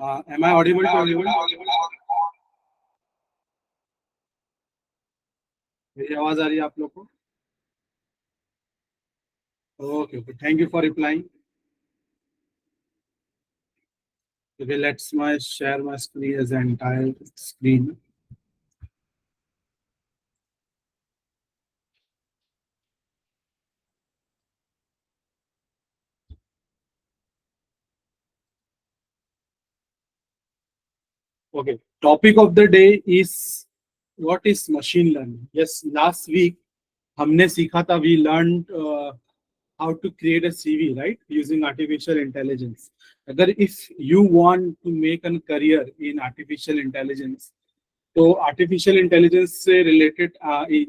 Am I audible to everyone? मेरी आवाज आ रही है आप लोग को? Okay okay, thank you for replying. Okay, let's my share my screen as an entire screen. Okay, topic of the day is what is machine learning. Yes, last week हमने सीखा था, we learned how to create a CV, right, using artificial intelligence. अगर if you want to make a career in artificial intelligence, तो artificial intelligence से related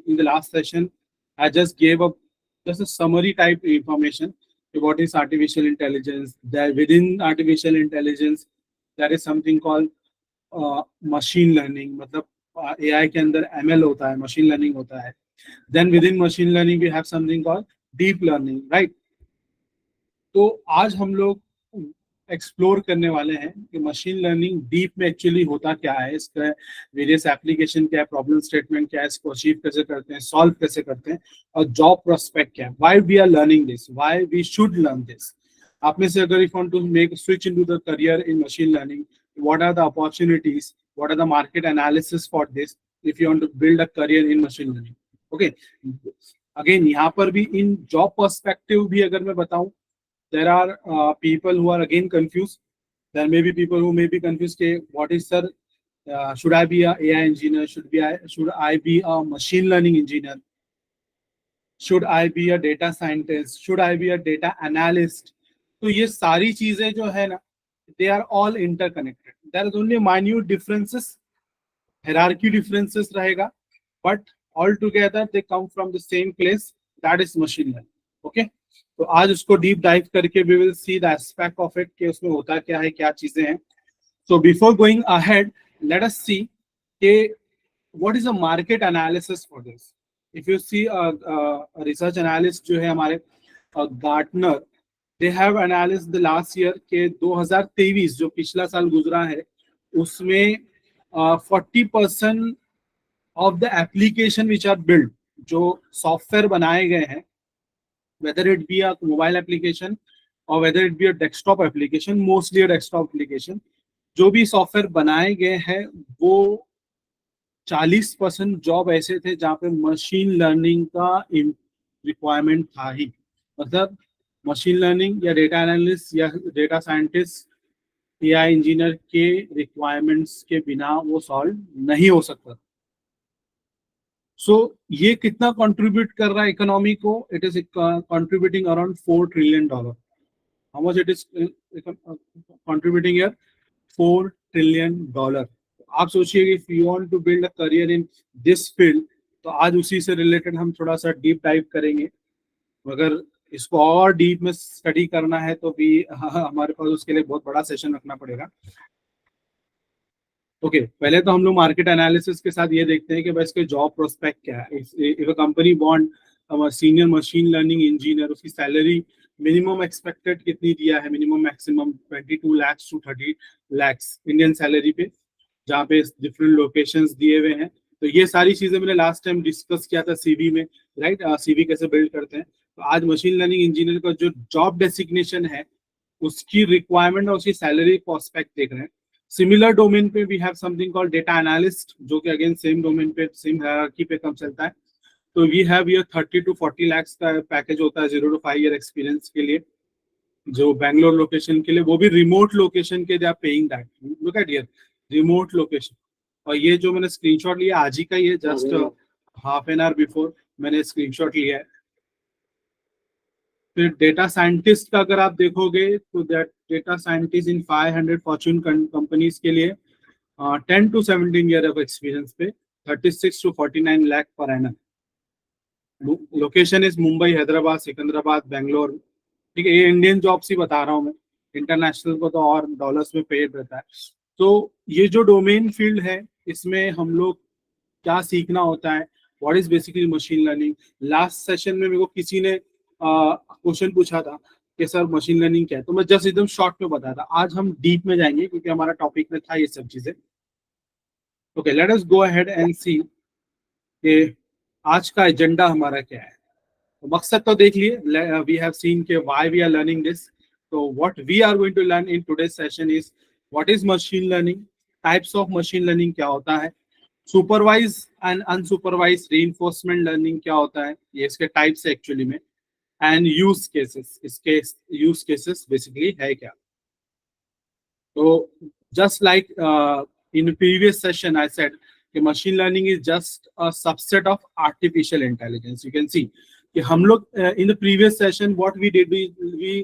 in the last session I just gave up just a summary type information. What is artificial intelligence? That within artificial intelligence there is something called machine learning. मतलब AI के अंदर ML होता है, machine learning होता है. Then within machine learning we have something called deep learning, right. तो आज हम लोग एक्सप्लोर करने वाले हैं कि मशीन लर्निंग डीप में एक्चुअली होता क्या है, इसका वेरियस एप्लीकेशन क्या है, प्रॉब्लम स्टेटमेंट क्या है, इसको अचीव कैसे करते हैं, सॉल्व कैसे करते हैं, और जॉब प्रोस्पेक्ट क्या है, why we are learning this, why we should learn this. आप में से अगर if want to make switch into the career in machine learning, what are the opportunities, what are the market analysis for this if you want to build a career in machine learning. Okay, again यहाँ पर भी in job perspective भी अगर मैं बताऊं, there are people who are again confused. There may be people who may be confused कि what is sir, should I be a AI engineer, should I be a machine learning engineer, should I be a data scientist, should I be a data analyst. तो ये सारी चीजें जो है ना, they are all interconnected. There is only minute differences, hierarchy differences रहेगा, but all together they come from the same place, that is machine learning. Okay, तो आज उसको डीप डाइव करके we will see the aspect of it कि उसमें होता क्या है, क्या चीजें हैं. So before going ahead, let us see कि what is the market analysis for this. If you see a research analyst जो है हमारे Gartner, they have analyzed the last year के 2023 जो पिछला साल गुजरा है, उसमें 40% of the application which are built, जो सॉफ्टवेयर बनाए गए हैं, whether it be a mobile application or whether it be a desktop application, mostly a desktop application, जो भी सॉफ्टवेयर बनाए गए हैं वो 40% जॉब ऐसे थे जहाँ पे मशीन लर्निंग का रिक्वायरमेंट था ही. मतलब मशीन लर्निंग या डेटा एनालिस्ट या डेटा साइंटिस्ट, AI इंजीनियर के रिक्वायरमेंट्स के बिना वो सॉल्व नहीं हो सकता. सो ये कितना कंट्रीब्यूट कर रहा है इकोनॉमी को? It is contributing around $4 trillion. How much it is contributing here? $4 trillion. आप सोचिए if you want to build a career in this field, तो आज उसी से रिलेटेड हम थोड़ा सा डीप डाइव करेंगे. अगर इसको और डीप में स्टडी करना है तो भी हमारे पास उसके लिए बहुत बड़ा सेशन रखना पड़ेगा. ओके, पहले तो हम लोग मार्केट एनालिसिस के साथ ये देखते हैं कि भाई इसके जॉब प्रोस्पेक्ट क्या है. If a company want senior machine learning engineer, उसकी सैलरी मिनिमम एक्सपेक्टेड कितनी दिया है? Minimum maximum 22 lakh to 30 lakh Indian salary पे, जहाँ पे डिफरेंट लोकेशंस दिए हुए हैं. तो ये सारी चीजें मैंने लास्ट टाइम डिस्कस किया था सीवी में, राइट. सीवी कैसे बिल्ड करते हैं. तो आज मशीन लर्निंग इंजीनियर का जो जॉब डेसिग्नेशन है, उसकी रिक्वायरमेंट और उसकी सैलरी प्रोस्पेक्ट देख रहे हैं. सिमिलर डोमेन पे we have something called data analyst, जो कि अगेन सेम डोमेन पे, सेम हायरार्की पे कम चलता है. तो वी हैव ये 30 to 40 लाख का पैकेज होता है 0 to 5 ईयर एक्सपीरियंस के लिए, जो बैंगलोर लोकेशन के लिए, वो भी रिमोट लोकेशन के, they are paying that. Look at here, remote location. और ये जो मैंने स्क्रीनशॉट लिया आज ही का, ये just half an hour before मैंने स्क्रीनशॉट लिया है. फिर डेटा साइंटिस्ट का अगर आप देखोगे तो that data scientist in 500 Fortune companies के लिए 10 to 17 ईयर ऑफ एक्सपीरियंस पे 36 to 49 lakh per annum. Location is Mumbai, Hyderabad, Secunderabad, Bangalore. ठीक है, ये इंडियन जॉब्स ही बता रहा हूँ मैं, इंटरनेशनल को तो और डॉलर्स में पेड रहता है. तो ये जो डोमेन फील्ड है, इसमें हम लोग क्या सीखना होता है, what is basically machine learning. Last session में मेरे को किसी ने क्वेश्चन पूछा था कि सर मशीन लर्निंग क्या है, तो मैं जस्ट एकदम शॉर्ट में बताया था। आज हम डीप में जाएंगे क्योंकि हमारा टॉपिक में था ये सब चीजें। Okay, let us go ahead and see कि आज का एजेंडा हमारा क्या है। तो मकसद तो देख लिए, वी हैव सीन के why we are learning this. तो what we are going to learn in today session is what is machine learning, types of machine learning क्या होता है, supervise and unsupervise reinforcement learning क्या होता है, ये इसके टाइप्स है एक्चुअली में, एंड यूज केसेस, इसके यूज केसेस बेसिकली है क्या। So just like in previous session, I said कि machine learning is just a subset of artificial intelligence. You can see कि हम लोग in the previous session what we did, we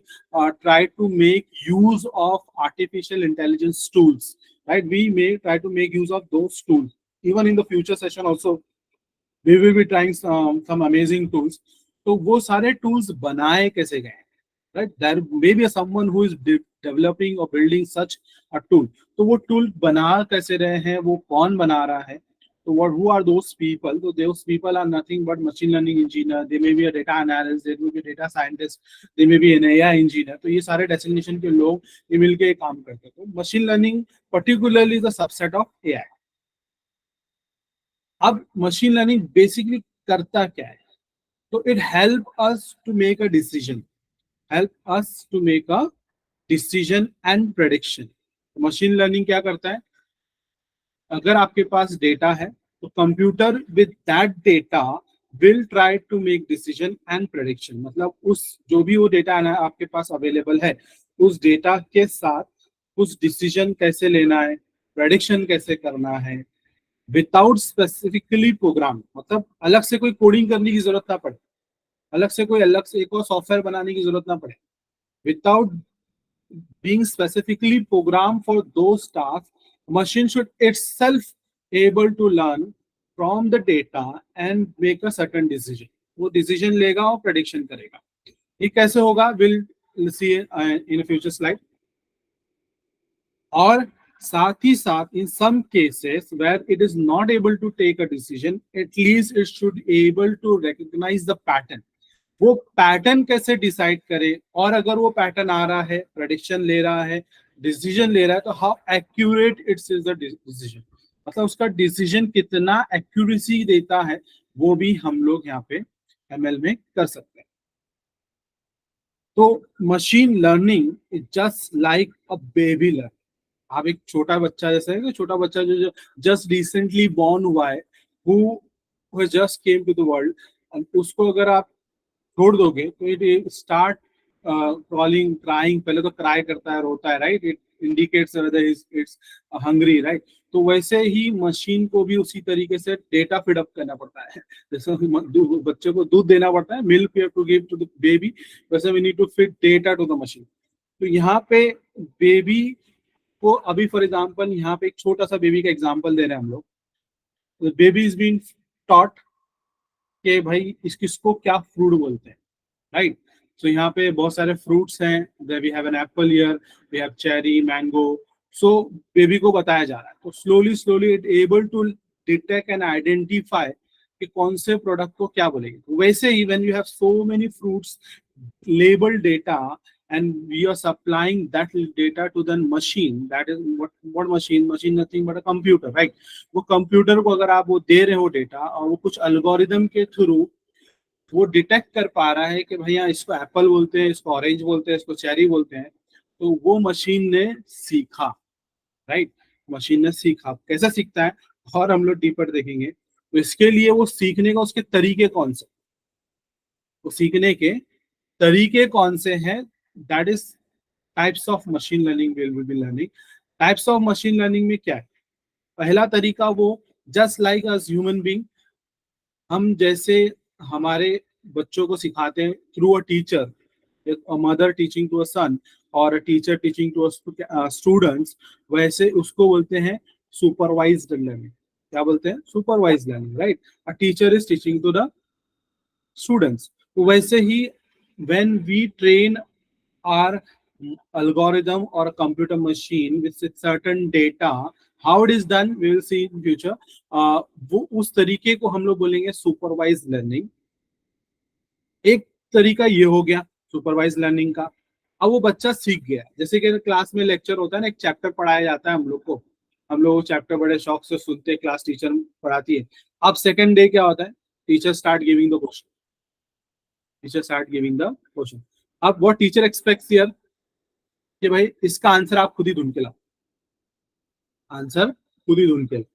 tried to make use of artificial intelligence tools, right? We may try to make use of those tools. Even in the future session also, we will be trying some amazing tools. तो वो सारे tools बनाए कैसे गए, right? There may be someone who is developing or building such a tool. तो वो tool बना कैसे रहे हैं, वो कौन बना रहा है, तो what who are those people? So those people are nothing but machine learning engineer. They may be a data analyst, they may be a data scientist, they may be an AI engineer. तो ये सारे designation के लोग ये मिलके ये काम करते हैं। तो machine learning particularly is a subset of AI. अब machine learning basically करता क्या है? तो it help us to make a decision, help us to make a decision and prediction. Machine learning क्या करता है, अगर आपके पास डेटा है तो computer with that data will try to make decision and prediction. मतलब उस जो भी वो डेटा आपके पास अवेलेबल है, उस डेटा के साथ उस डिसीजन कैसे लेना है, प्रेडिक्शन कैसे करना है, विदाउट स्पेसिफिकली प्रोग्राम। मतलब अलग से कोई कोडिंग करने की जरूरत ना पड़े, अलग से एक और सॉफ्टवेयर बनाने की जरूरत ना पड़े, without being specifically programmed for those tasks, machine should itself able to learn from the data and make a certain decision. वो decision लेगा और prediction करेगा। ये कैसे होगा, we'll see in a future slide. और साथ ही साथ in some cases where it is not able to take a decision, at least it should able to recognize the pattern. वो पैटर्न कैसे डिसाइड करे, और अगर वो पैटर्न आ रहा है, प्रेडिक्शन ले रहा है, डिसीजन ले रहा है, तो how accurate it's is the decision, मतलब उसका डिसीजन कितना एक्यूरेसी देता है, वो भी हम लोग यहाँ पे एमएल में कर सकते हैं। तो machine learning is just like a baby learn. आप एक छोटा बच्चा जैसे है, छोटा बच्चा जो जस्ट रिसेंटली बॉर्न हुआ है, who just came to the world, उसको अगर आप छोड़ दोगे तो इट स्टार्ट क्रॉलिंग, क्राइंग, पहले तो क्राई करता है, रोता है, right, it indicates whether it's hungry, right. तो वैसे ही मशीन को भी उसी तरीके से डेटा फीड अप करना पड़ता है। जैसे बच्चे को दूध देना पड़ता है, milk we have to give to the baby, वैसे we need to feed data to the machine. तो यहाँ पे बेबी को अभी फॉर एग्जांपल यहाँ पे एक छोटा सा बेबी का एग्जांपल दे रहे हैं हम लोग। बेबी इज बीइंग टॉट कि भाई किसको क्या फ्रूट बोलते हैं, राइट। सो यहाँ पे बहुत सारे फ्रूट्स हैं, we have an apple here, we have cherry, mango. So baby को बताया जा रहा है, तो slowly slowly it able to detect and identify कि कौन से प्रोडक्ट को क्या बोलेंगे। वैसे ही when you have so many fruits label data and we are supplying that data to the machine, that is what machine nothing but a computer, right। वो computer को अगर आप वो दे रहे हो डेटा, और वो कुछ अल्गोरिदम के थ्रू वो डिटेक्ट कर पा रहा है कि भैया इसको एप्पल बोलते हैं, इसको ऑरेंज बोलते हैं, इसको चेरी बोलते हैं, तो वो मशीन ने सीखा, राइट। मशीन ने सीखा, कैसे सीखता है और हम लोग डीपर देखेंगे। तो इसके लिए वो सीखने का उसके तरीके कौन से, वो सीखने के तरीके कौन से हैं, that is types of machine learning will be learning. Types of machine learning में क्या है, पहला तरीका वो just like us human being, हम जैसे हमारे बच्चों को सिखाते हैं through a teacher, a mother teaching to a son और a teacher teaching to a students, वैसे उसको बोलते हैं supervised learning। क्या बोलते हैं, supervised learning, right। a teacher is teaching to the students। तो वैसे ही when we train our algorithm or a computer machine with certain data, how it is done we will see in future। वो उस तरीके को हम लोग बोलेंगे supervised learning। एक तरीका ये हो गया सुपरवाइज लर्निंग का। अब वो बच्चा सीख गया, जैसे कि क्लास में लेक्चर होता है ना, एक चैप्टर पढ़ाया जाता है हम लोग को, हम लोग वो चैप्टर बड़े शौक से सुनते हैं, क्लास टीचर पढ़ाती है। अब सेकंड डे क्या होता है, teacher start giving the question, teacher start giving the question. अब व्हाट टीचर एक्सपेक्ट्स हियर कि भाई इसका आंसर आप खुद ही ढूंढ के लाओ, आंसर खुद ही ढूंढ के लाओ।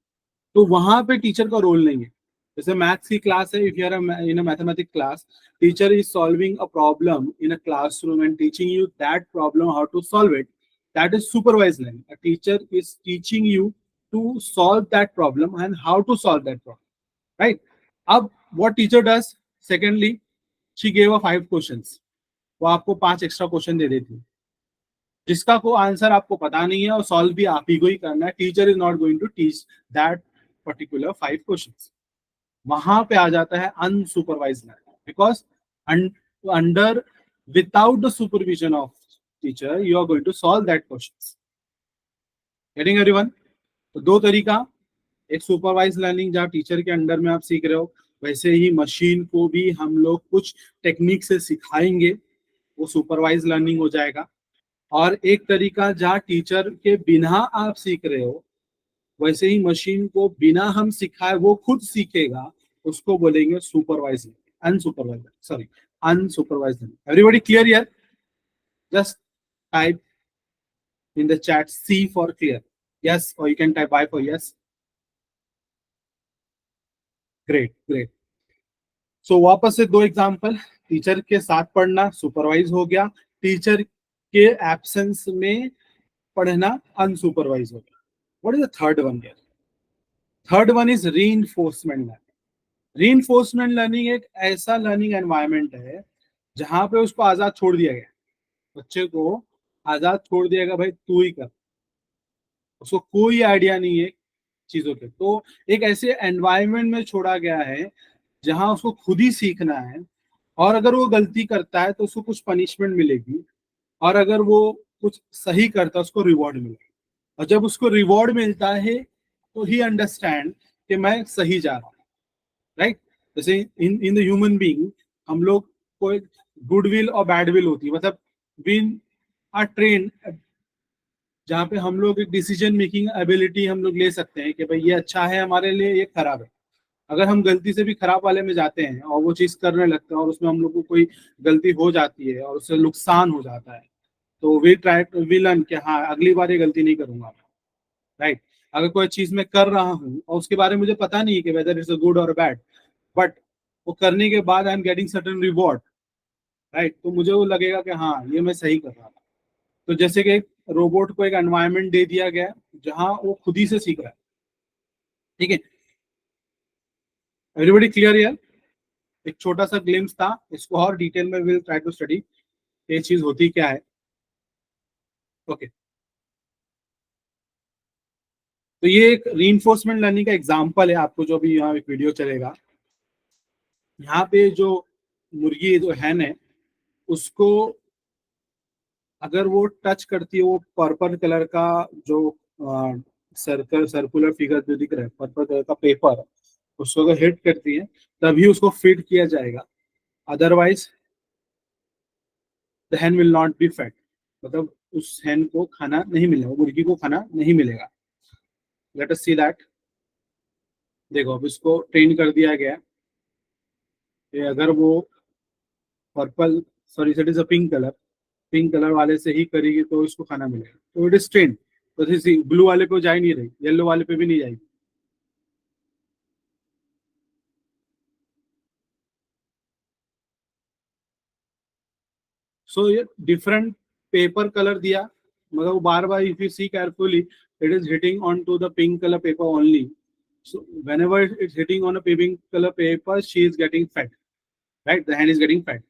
तो वहां पे टीचर का रोल नहीं है। जैसे मैथ्स की क्लास है, if you are in a mathematics class, teacher is solving a problem in a classroom and teaching you that problem how to solve it, that is supervised learning. A teacher is teaching you to solve that problem and how to solve that problem, right? अब what teacher does, secondly, she gave a 5 questions, वो आपको 5 extra question दे देती है, जिसका को answer आपको पता नहीं है और सॉल्व भी आप ही को ही करना है। Teacher is not going to teach that particular 5 questions. वहां पे आ जाता है unsupervised learning, because under, without the supervision of teacher, you are going to solve that questions. Getting everyone? तो दो तरीका, एक सुपरवाइज लर्निंग जहाँ टीचर के अंडर में आप सीख रहे हो, वैसे ही मशीन को भी हम लोग कुछ टेक्निक से सिखाएंगे, वो सुपरवाइज लर्निंग हो जाएगा। और एक तरीका जहाँ टीचर के बिना आप सीख रहे हो, वैसे ही मशीन को बिना हम सिखाए वो खुद सीखेगा, उसको बोलेंगे supervise, unsupervise, sorry, unsupervise. Everybody clear here? Just type in the chat C for clear, yes, or you can type I for yes. Great, great. सो वापस से दो एग्जांपल, टीचर के साथ पढ़ना सुपरवाइज हो गया, टीचर के एब्सेंस में पढ़ना अनसुपरवाइज हो गया। What is the third one here? Third one is reinforcement learning. Reinforcement learning एक ऐसा लर्निंग एनवायरनमेंट है जहां पे उसको आजाद छोड़ दिया गया, बच्चे को आजाद छोड़ दिया गया, भाई तू ही कर, उसको कोई आइडिया नहीं है चीजों के। तो एक ऐसे एनवायरनमेंट में छोड़ा गया है जहां उसको खुद ही सीखना है, और अगर वो गलती करता है तो उसको कुछ पनिशमेंट मिलेगी, और अगर वो कुछ सही करता है उसको रिवॉर्ड मिलेगा। और जब उसको रिवॉर्ड मिलता है तो ही अंडरस्टैंड कि मैं सही जा रहा हूँ, राइट? जैसे इन इन द ह्यूमन बीइंग, हम लोग को गुड विल और बैड विल होती है, मतलब विन आर ट्रेन, जहाँ पे हम लोग एक डिसीजन मेकिंग एबिलिटी हम लोग ले सकते हैं कि भाई ये अच्छा है हमारे लिए, ये खराब है। अगर हम गलती से भी खराब वाले में जाते हैं और वो चीज करने लगते हैं और उसमें हम लोग को कोई गलती हो जाती है और उससे नुकसान हो जाता है, तो वी लर्न कि हाँ अगली बार ये गलती नहीं करूंगा, राइट? अगर कोई चीज मैं कर रहा हूँ और उसके बारे में मुझे पता नहीं है कि वेदर इट्स अ गुड और बैड, बट वो करने के बाद I am getting certain reward, right? तो मुझे वो लगेगा कि हाँ ये मैं सही कर रहा था। तो जैसे कि रोबोट को एक एनवायरनमेंट दे दिया गया जहां वो खुद ही से सीख रहा है, ठीक है? एवरीबॉडी क्लियर यार? एक छोटा सा ग्लिम्स था, इसको और डिटेल में विल ट्राई टू स्टडी ये चीज होती क्या है। ओके, तो ये एक रीइंफोर्समेंट लर्निंग का एग्जांपल है, आपको जो भी यहाँ एक वीडियो चलेगा, यहाँ पे जो मुर्गी जो हैन है, उसको अगर वो टच करती है, वो पर्पल कलर का जो सर्कुलर फिगर जो दिख रहा है, पर्पल कलर का पेपर, उसको अगर हिट करती है तभी उसको फीड किया जाएगा, otherwise the Hahn will not be fed, मतलब उस हैन को खाना नहीं मिलेगा, मुर्गी को खाना नहीं मिलेगा। Let us see that. देखो अब इसको ट्रेन कर दिया गया है कि अगर वो purple, sorry it is a pink colour, pink colour वाले से ही करेगी तो इसको खाना मिलेगा, तो इट इज ट्रेन। तो ब्लू वाले पे जा ही नहीं रही, येलो वाले पे भी नहीं जाएगी। सो ये डिफरेंट पेपर कलर दिया, मगर वो बार बार if you see carefully, it is hitting on to the pink colour paper only. So whenever it's hitting on a pink color paper, she is getting fed, right? The hand is getting fed.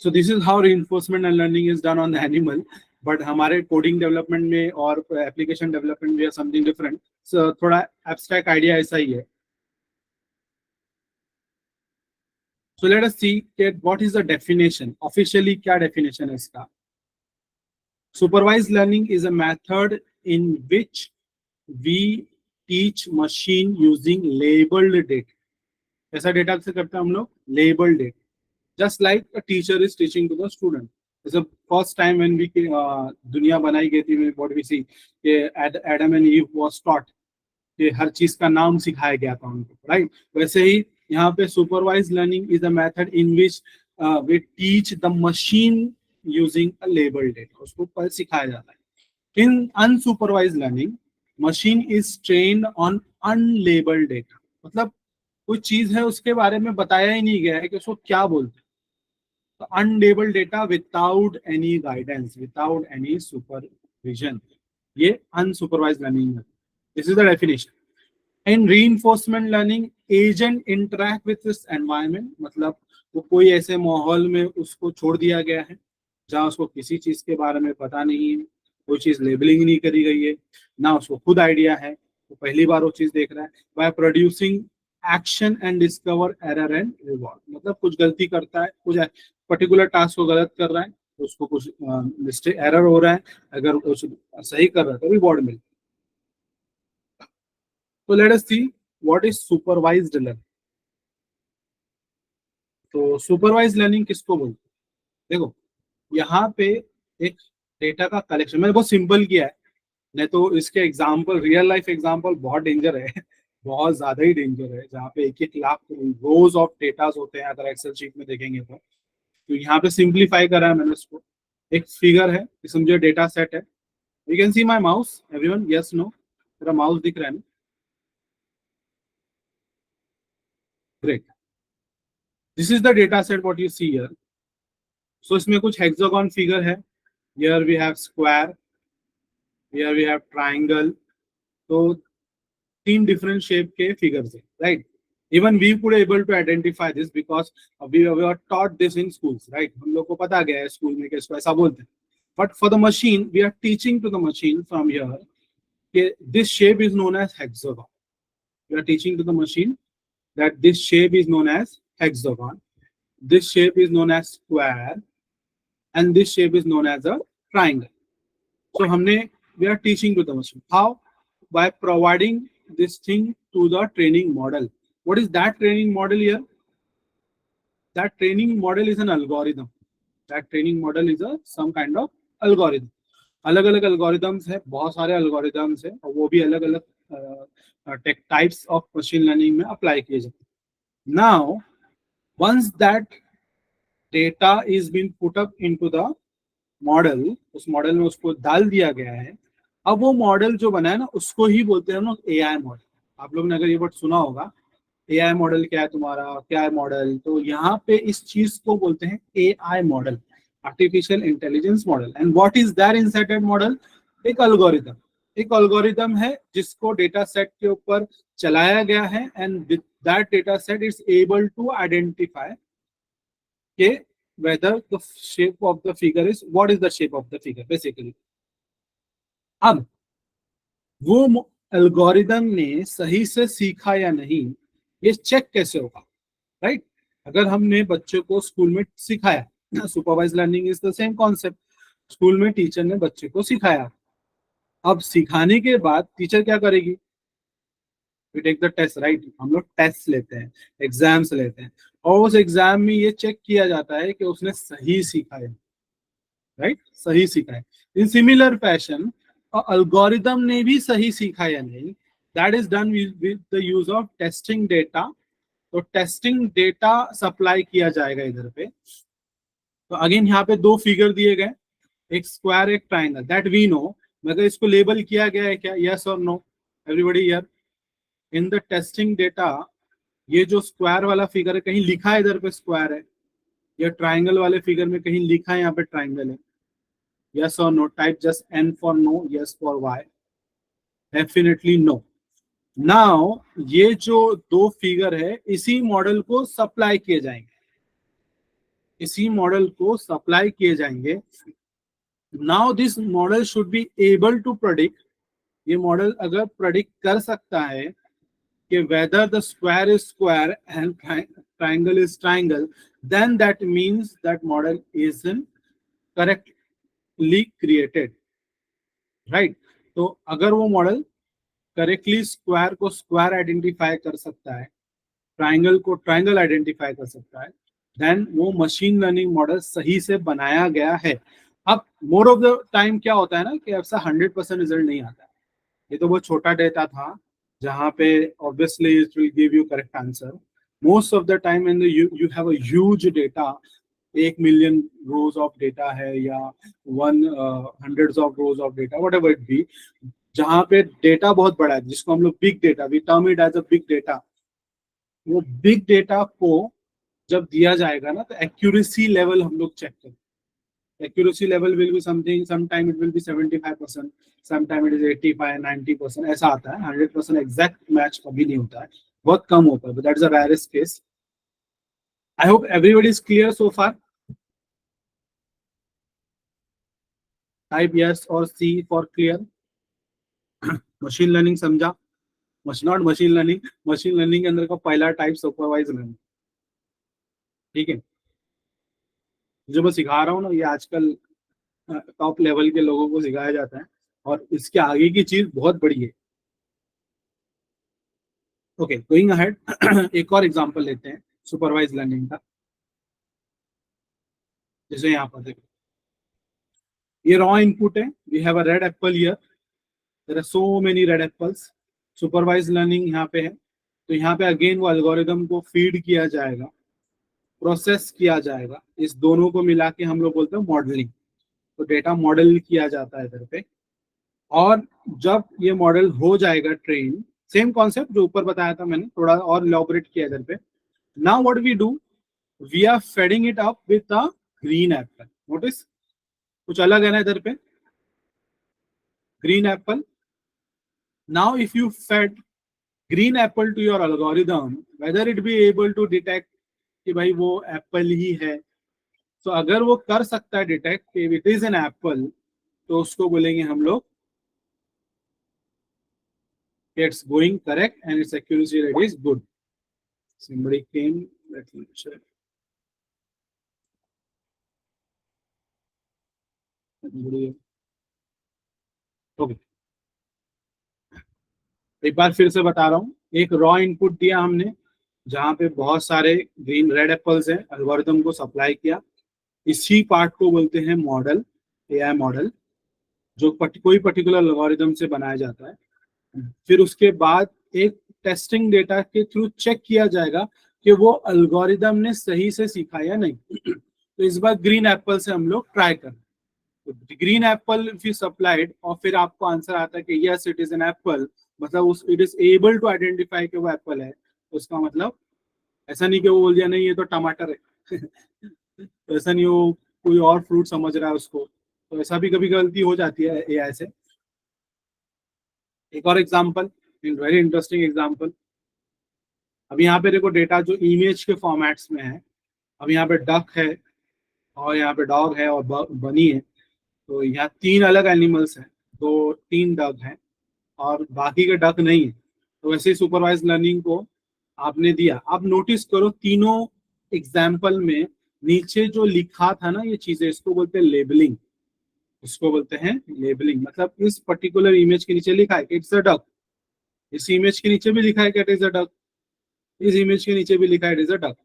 So this is how reinforcement and learning is done on the animal. But हमारे coding development में और application development में something different. So थोड़ा abstract idea ऐसा ही है. So let us see that what is the definition. Officially क्या definition है इसका? Supervised learning is a method in which we teach machine using labeled data. ऐसा data से करते हैं हम लोग, labeled data. just like a teacher is teaching to the student. It's the first time when we दुनिया बनाई गई थी, what we see कि Adam and Eve was taught कि हर चीज का नाम सिखाया गया था उनको, राइट? वैसे ही यहाँ पे supervise learning is a method in which we teach the machine using a label data, उसको पर सिखाया जाता है। In unsupervise learning machine is trained on unlabelled data, मतलब कोई चीज है उसके बारे में बताया ही नहीं गया है कि उसको क्या बोलते हैं, तो unlabelled data without any guidance, without any supervision, ये अनसुपरवाइज लर्निंग है। This is the definition. In reinforcement learning agent interact with this environment, मतलब वो कोई ऐसे माहौल में उसको छोड़ दिया गया है जहाँ उसको किसी चीज के बारे में पता नहीं है, कोई चीज लेबलिंग नहीं करी गई है, ना उसको खुद आइडिया है, वो पहली बार वो चीज देख रहा है। By producing action and discover error and reward, मतलब कुछ गलती करता है, कुछ पर्टिकुलर टास्क को गलत कर रहा है तो उसको कुछ मिस्टेक एरर हो रहा है, अगर उस सही कर रहा है तो रिवॉर्ड मिलता है। तो let us see what is supervised learning. तो सुपरवाइज्ड लर्निंग किसको बोलते हैं? देखो यहाँ पे एक डेटा का कलेक्शन, मैंने बहुत सिंपल किया है, नहीं तो इसके एग्जांपल, रियल लाइफ एग्जांपल बहुत डेंजर है बहुत ज्यादा ही डेंजर है, जहाँ पे एक एक लाख रोज ऑफ डेटास होते हैं अगर एक्सेल शीट में देखेंगे तो यहाँ पे सिंप्लीफाई करा है मैंने उसको। एक फिगर है, समझो डेटा सेट है, you can see my mouse everyone, yes no, मेरा माउस दिख रहा है ना? Great, this is the data set what you see here. So इसमें कुछ हेक्सागोन फिगर है, here we have square, here we have triangle, तो तीन डिफरेंट शेप के फिगर्स है, right? Even we could able to identify this because we are taught this in schools, right? हम लोग को पता गया है स्कूल में कि इसको ऐसा बोलते हैं, but for the machine we are teaching to the machine from here कि this shape is known as hexagon. We are teaching to the machine that this shape is known as hexagon, this shape is known as square, and this shape is known as a triangle. So हमने we are teaching to the machine how, by providing this thing to the training model. What is that training model here? That training model is an algorithm. That training model is a some kind of algorithm. अलग अलग algorithms है, बहुत सारे algorithms है, और वो भी अलग अलग tech types of machine learning में अप्लाई किए जाते हैं। Now once that data is been put up into the model, उस मॉडल में उसको डाल दिया गया है, अब वो मॉडल जो बना है ना उसको ही बोलते हैं हम लोग एआई मॉडल। आप लोग ने अगर ये वर्ड सुना होगा, एआई मॉडल क्या है तुम्हारा, क्या है मॉडल, तो यहाँ पे इस चीज को बोलते हैं AI model, artificial intelligence model. And what is that inside that model? एक अल्गोरिथम, एक अल्गोरिथम है जिसको डेटा सेट के ऊपर चलाया गया है, and with that data set is able to identify के whether the shape of the figure is, what is the shape of the figure basically। अब वो एल्गोरिदम ने सही से सीखा या नहीं, ये चेक कैसे होगा, राइट? अगर हमने बच्चे को स्कूल में सिखाया, supervise learning is the same concept, school में टीचर ने बच्चे को सिखाया, अब सिखाने के बाद टीचर क्या करेगी? We take the test, right? हम लोग टेस्ट लेते हैं, एग्जाम्स लेते हैं, और उस एग्जाम में ये चेक किया जाता है कि उसने सही सीखा है, राइट? सही सीखा है। इन सिमिलर फैशन अल्गोरिदम ने भी सही सीखा या नहीं, that is done with the use of testing data. तो टेस्टिंग डेटा सप्लाई किया जाएगा इधर पे। तो अगेन यहाँ पे दो फिगर दिए गए, एक स्क्वायर एक ट्राइंगल, दैट वी नो, मगर इसको लेबल किया गया है क्या? यस और no everybody here? In the testing data ये जो स्क्वायर वाला फिगर है कहीं लिखा है इधर पे स्क्वायर है, या ट्राइंगल वाले फिगर में कहीं लिखा है यहाँ पे ट्राइंगल है? यस और no? Type just N for no, yes for Y, definitely no. Now ये जो दो फिगर है इसी मॉडल को सप्लाई किए जाएंगे, इसी मॉडल को सप्लाई किए जाएंगे। Now this model should be able to predict, ये मॉडल अगर प्रेडिक्ट कर सकता है कि whether the square is square and triangle is triangle, then that means that model is correctly created, right? तो अगर वो मॉडल करेक्टली स्क्वायर को स्क्वायर आइडेंटिफाई कर सकता है, ट्राइंगल को ट्राइंगल आइडेंटिफाई कर सकता है, देन वो मशीन लर्निंग मॉडल सही से बनाया गया है। अब मोर ऑफ द टाइम क्या होता है ना कि ऐसा 100% रिजल्ट नहीं आता है। ये तो बहुत छोटा डेटा था जहाँ पे obviously it will give you correct answer. Most of the time in you you have a huge data, 1 million rows of data है या one hundreds of rows of data, whatever it be, जहाँ पे data बहुत बड़ा है जिसको हम लोग big data, we term it as a big data. वो बिग डेटा को जब दिया जाएगा ना तो एक्यूरेसी लेवल हम लोग चेक करें। accuracy level will be something, sometime it will be 75%, sometime it is 85 90%, ऐसा आता है। 100% एग्जैक्ट मैच कभी नहीं होता है, बहुत कम होता है, but that is a rarest case. I hope everybody is clear so far. Type yes or C for clear. Machine learning समझा? Not machine learning, machine learning के अंदर का पहला टाइप सुपरवाइज लर्निंग, ठीक है। जो मैं सिखा रहा हूँ ना ये आजकल टॉप लेवल के लोगों को सिखाया जाता है और इसके आगे की चीज बहुत बड़ी है। ओके, गोइंग अहेड, एक और एग्जांपल लेते हैं सुपरवाइज लर्निंग का। जैसे यहाँ पर देखो, ये रॉ इनपुट है, we have a red apple here, there are so many red apples. Supervise learning यहाँ पे है, तो यहाँ पे अगेन वो एल्गोरिदम को फीड किया जाएगा, प्रोसेस किया जाएगा, इस दोनों को मिला के हम लोग बोलते हैं मॉडलिंग। तो डेटा मॉडल किया जाता है इधर पे, और जब ये मॉडल हो जाएगा ट्रेन, सेम कॉन्सेप्ट जो ऊपर बताया था मैंने, थोड़ा और इलैबोरेट किया इधर पे। Now what we do, we are feeding it up with a green apple. Notice कुछ अलग है ना इधर पे, green apple. Now if you fed green apple to your algorithm, whether it be able to detect कि भाई वो Apple ही है। तो अगर वो कर सकता है detect it is an apple, तो उसको बोलेंगे हम लोग it's going correct and its accuracy rate is good. Somebody came, let me check. Okay. एक बार फिर से बता रहा हूँ, एक रॉ इनपुट दिया हमने जहाँ पे बहुत सारे ग्रीन रेड एप्पल्स हैं, एल्गोरिथम को सप्लाई किया। इसी पार्ट को बोलते हैं मॉडल, एआई मॉडल, जो कोई पर्टिकुलर एल्गोरिथम से बनाया जाता है। फिर उसके बाद एक टेस्टिंग डेटा के थ्रू चेक किया जाएगा कि वो एल्गोरिदम ने सही से सीखा या नहीं। तो इस बार ग्रीन एप्पल से हम लोग ट्राई करें। तो ग्रीन एप्पल इफ सप्लाइड और फिर आपको आंसर आता है कि yes it is an apple, मतलब उस it is able to identify कि वो एप्पल है, उसका मतलब ऐसा नहीं कि वो बोल दिया नहीं ये तो टमाटर है। तो ऐसा नहीं वो कोई और फ्रूट समझ रहा है उसको, तो ऐसा भी कभी गलती हो जाती है एआई से। एक और एग्जांपल, वेरी इंटरेस्टिंग एग्जांपल। अब यहाँ पे देखो डेटा जो इमेज के फॉर्मेट्स में है, अब यहाँ पे डक है और यहाँ पे डॉग है और बनी है, तो यहाँ 3 अलग एनिमल्स हैं, तो 3 डक हैं और बाकी के डक नहीं है। तो वैसे ही सुपरवाइज लर्निंग को आपने दिया, आप नोटिस करो तीनों एग्जाम्पल में नीचे जो लिखा था ना ये चीजें, इसको बोलते हैं लेबलिंग, इसको बोलते हैं लेबलिंग। मतलब इस पर्टिकुलर इमेज के नीचे लिखा है कि इट्स अ डक, इस इमेज के नीचे भी लिखा है कि इट इज अ डक, इस इमेज के नीचे भी लिखा है इट इज अ डक,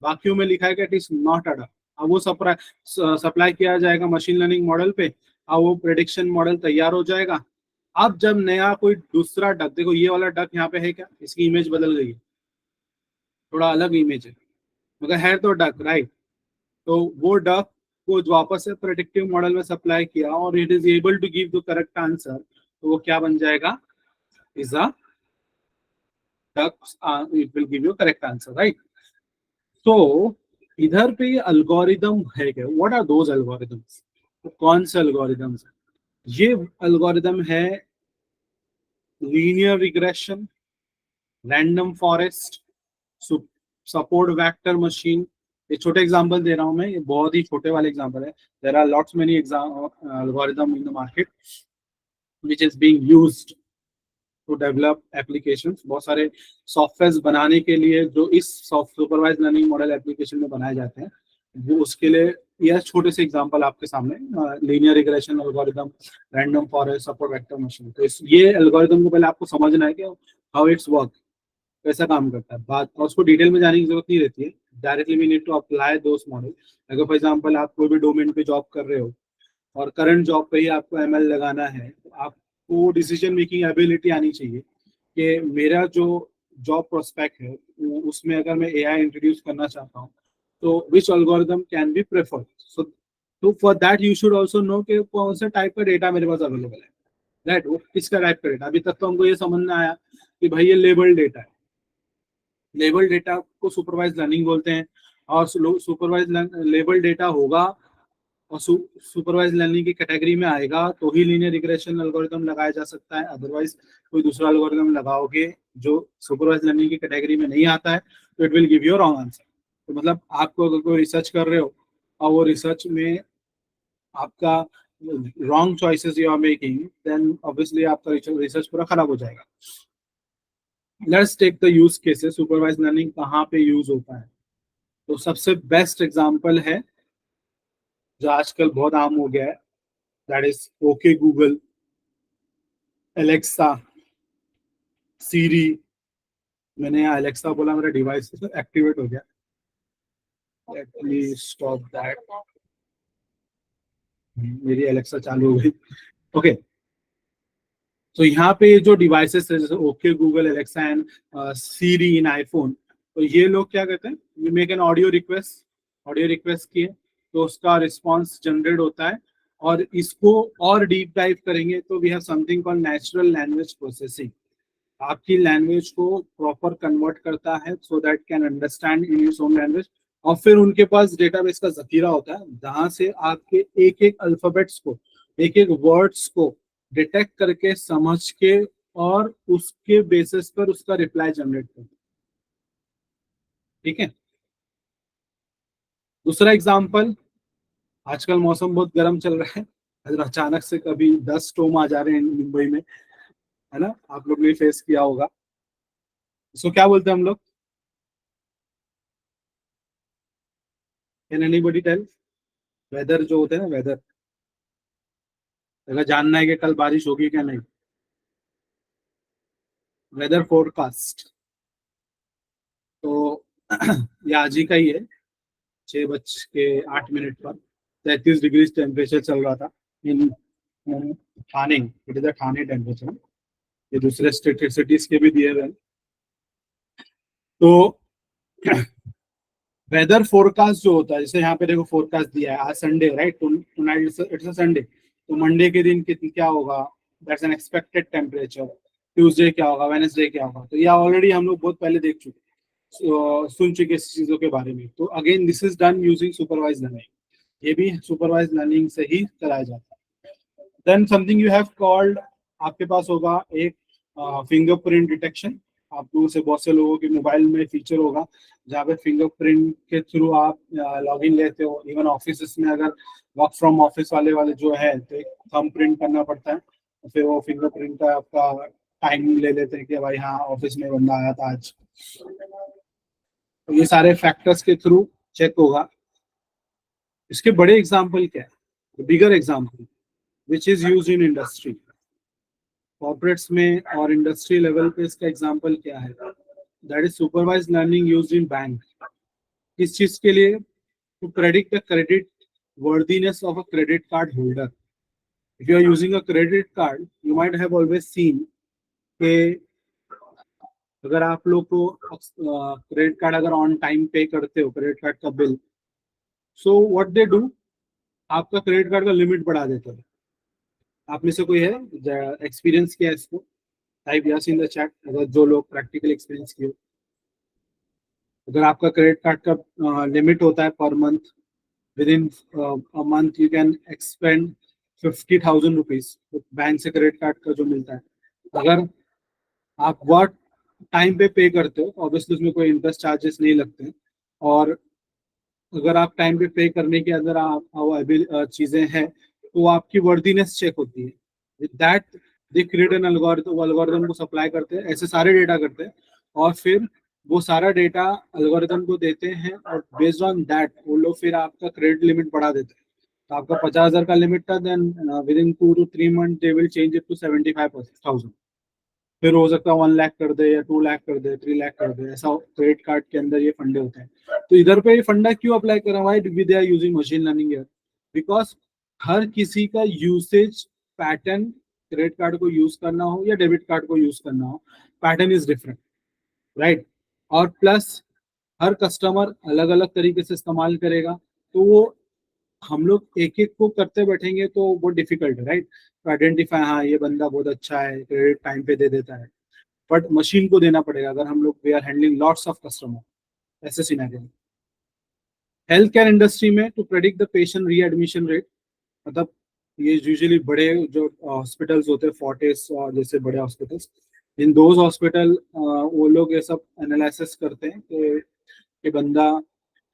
बाकियों में लिखा है कि it is not a duck. अब वो सप्लाई किया जाएगा मशीन लर्निंग मॉडल पे, अब वो प्रेडिक्शन मॉडल तैयार हो जाएगा। अब जब नया कोई दूसरा डक, देखो ये वाला डक यहाँ पे है क्या, इसकी इमेज बदल गई है, थोड़ा अलग इमेज है, मगर है तो डक राइट। तो वो डक को वापस से प्रेडिक्टिव मॉडल में सप्लाई किया और it is able to give the correct answer, तो वो क्या बन जाएगा, is a duck, it will give you correct answer right. तो इधर पे ये एल्गोरिदम है क्या, व्हाट आर दोज एल्गोरिदम्स, तो कौन से एल्गोरिदम्स है? ये एल्गोरिदम है linear regression, random forest, support vector machine. ये छोटे एग्जांपल दे रहा हूं मैं, ये बहुत ही छोटे वाले एग्जांपल है। There are lots many algorithm in the market which is being used to develop applications. बहुत सारे सॉफ्टवेयर बनाने के लिए जो इस सुपरवाइज लर्निंग मॉडल एप्लीकेशन में बनाए जाते हैं, वो उसके लिए यह छोटे से एग्जांपल आपके सामने, linear regression algorithm, random forest, support vector machine. तो ये एल्गोरिदम को पहले आपको समझना है कि हाउ इट्स वर्क, कैसा काम करता है, बात और उसको डिटेल में जाने की जरूरत नहीं रहती है, directly we need to apply those model. अगर फॉर एग्जांपल आप कोई भी डोमेन पे जॉब कर रहे हो और करंट जॉब पे ही आपको एमएल लगाना है, तो आपको डिसीजन मेकिंग एबिलिटी आनी चाहिए कि मेरा जो जॉब प्रोस्पेक्ट है उसमें अगर मैं एआई इंट्रोड्यूस करना चाहता हूँ तो which algorithm can be preferred. So तो for that you should also know कि कौन सा टाइप का डेटा मेरे पास अवेलेबल है, राइट। वो किसका टाइप का डेटा, अभी तक तो हमको ये समझ में आया कि भाई ये लेबल डेटा है। लेबल डेटा को सुपरवाइज लर्निंग बोलते हैं, और सुपरवाइज लेबल डेटा होगा और सुपरवाइज लर्निंग की कैटेगरी में आएगा तो ही लीनियर रिग्रेशन एल्गोरिथम लगाया जा सकता है, अदरवाइज कोई दूसरा एल्गोरिथम लगाओगे जो सुपरवाइज लर्निंग की कैटेगरी में नहीं आता है तो it will give you wrong answer. तो मतलब आपको अगर कोई रिसर्च कर रहे हो और वो रिसर्च में आपका wrong choices you are making, then obviously आपका रिसर्च पूरा खराब हो जाएगा। Let's take the use cases, supervise learning कहाँ पे यूज होता है। तो सबसे बेस्ट एग्जांपल है जो आजकल बहुत आम हो गया है, that is okay Google, Alexa, Siri. मैंने यहाँ एलेक्सा बोला, मेरा डिवाइस एक्टिवेट हो गया। Let me stop that. मेरी एलेक्सा चालू हो गई। ओके, तो यहाँ पे जो डिवाइसेस है जैसे okay Google, Alexa and Siri in iPhone, तो ये लोग क्या करते हैं, we make an audio request किए तो उसका रिस्पांस जनरेट होता है। और इसको और डीप डाइव करेंगे तो we have something called natural language processing. आपकी लैंग्वेज को प्रॉपर कन्वर्ट करता है so that can understand in its own language. और फिर उनके पास डेटाबेस का जखीरा होता है जहां से आपके एक एक अल्फाबेट्स को, एक एक वर्ड्स को डिटेक्ट करके समझ के और उसके बेसिस पर उसका रिप्लाई जनरेट करता है। ठीक है, दूसरा एग्जांपल, आजकल मौसम बहुत गर्म चल रहा है, अगर अचानक से कभी 10 स्टॉर्म आ जा रहे हैं मुंबई में, है ना, आप लोग ने फेस किया होगा। इसको क्या बोलते हैं हम लोग, कैन एनीबॉडी टेल? वेदर जो होते हैं ना, वेदर, अगर जानना है कि कल बारिश होगी क्या नहीं, वेदर फोरकास्ट। तो ये आज ही का ही है, 6:08 पर 33 डिग्री टेम्परेचर चल रहा था in Thane. It is Thane temperature, ये दूसरे स्टेट सिटीज के भी दिए हुए हैं। तो वेदर फोरकास्ट जो होता है, जैसे यहाँ पे देखो फोरकास्ट दिया है आज Sunday, right, tonight it's a Sunday, तो मंडे के दिन कितनी क्या होगा, that's an expected temperature. Tuesday क्या होगा, वेडनेसडे क्या होगा, तो ये ऑलरेडी हम लोग बहुत पहले देख चुके, सुन चुके इस चीजों के बारे में। तो again this is done using supervise learning, ये भी सुपरवाइज लर्निंग से ही कराया जाता है। Then something you have called, आपके पास होगा एक फिंगरप्रिंट डिटेक्शन। आप लोगों से बहुत से लोगों के मोबाइल में फीचर होगा जहाँ पे फिंगरप्रिंट के थ्रू आप लॉगिन लेते हो। इवन ऑफिस में अगर वर्क फ्रॉम ऑफिस वाले वाले जो है तो एक थंब प्रिंट करना पड़ता है, तो फिर वो फिंगरप्रिंट का आपका टाइम ले लेते हैं कि भाई हाँ ऑफिस में बंदा आया था आज। तो ये सारे फैक्टर्स के थ्रू चेक होगा। इसके बड़े एग्जाम्पल क्या है, bigger example which is use in industry, corporates में और इंडस्ट्री लेवल पे इसका एग्जाम्पल क्या है, that is supervise learning used in bank. किस चीज के लिए, to predict the credit worthiness of a credit card holder. If you are using a credit card, you might have always seen के अगर आप लोग को क्रेडिट कार्ड अगर ऑन टाइम पे करते हो, क्रेडिट कार्ड का bill, so what they do, आपका क्रेडिट कार्ड का लिमिट बढ़ा देते हैं। आप में से कोई है एक्सपीरियंस किया है इसको, type yes in the chat अगर जो लोग प्रैक्टिकल एक्सपीरियंस किए। अगर आपका क्रेडिट कार्ड का लिमिट होता है per month, with in a month you can expand 50,000 rupees bank से क्रेडिट कार्ड का जो मिलता है। अगर आप वर्क टाइम पे करते हो ऑब्वियसली उसमें कोई इंटरेस्ट चार्जेस नहीं लगते हैं। और अगर आप टाइम पे करने के अंदर आप चीजें हैं तो आपकी वर्दीनेस चेक होती है। With that they create an algorithm, algorithm को सप्लाई करते हैं, ऐसे सारे डेटा करते हैं और फिर वो सारा डेटा एल्गोरिथम को देते हैं और बेस्ड ऑन दैट वो लोग फिर आपका क्रेडिट लिमिट बढ़ा देते हैं। तो आपका 50,000 का लिमिट था, then within 2 to 3 months they will change it to 75,000। फिर हो सकता है 1 लाख कर दे या 2 लाख कर दे, 3 लाख कर दे, ऐसा क्रेडिट कार्ड के अंदर ये फंडे होते हैं। तो इधर पे ये फंडा क्यों अप्लाई कर रहा है? Why they are using machine learning here? Because हर किसी का यूसेज पैटर्न, क्रेडिट कार्ड को यूज करना हो या डेबिट कार्ड को यूज करना हो, पैटर्न इज डिफरेंट, राइट? और प्लस हर कस्टमर अलग अलग तरीके से इस्तेमाल करेगा, तो वो हम लोग एक एक को करते बैठेंगे तो बहुत डिफिकल्ट है, राइट? तो आइडेंटिफाई, हाँ ये बंदा बहुत अच्छा है, क्रेडिट टाइम पे दे देता है, बट मशीन को देना पड़ेगा अगर हम लोग we are handling lots of customer, ऐसे सिनेरियो में। हेल्थ केयर इंडस्ट्री में to predict the patient readmission rate, मतलब ये यूजुअली बड़े जो हॉस्पिटल्स होते हैं, फोर्टिस और जैसे बड़े हॉस्पिटल्स, इन दोज हॉस्पिटल वो लोग ये सब एनालिसिस करते हैं कि बंदा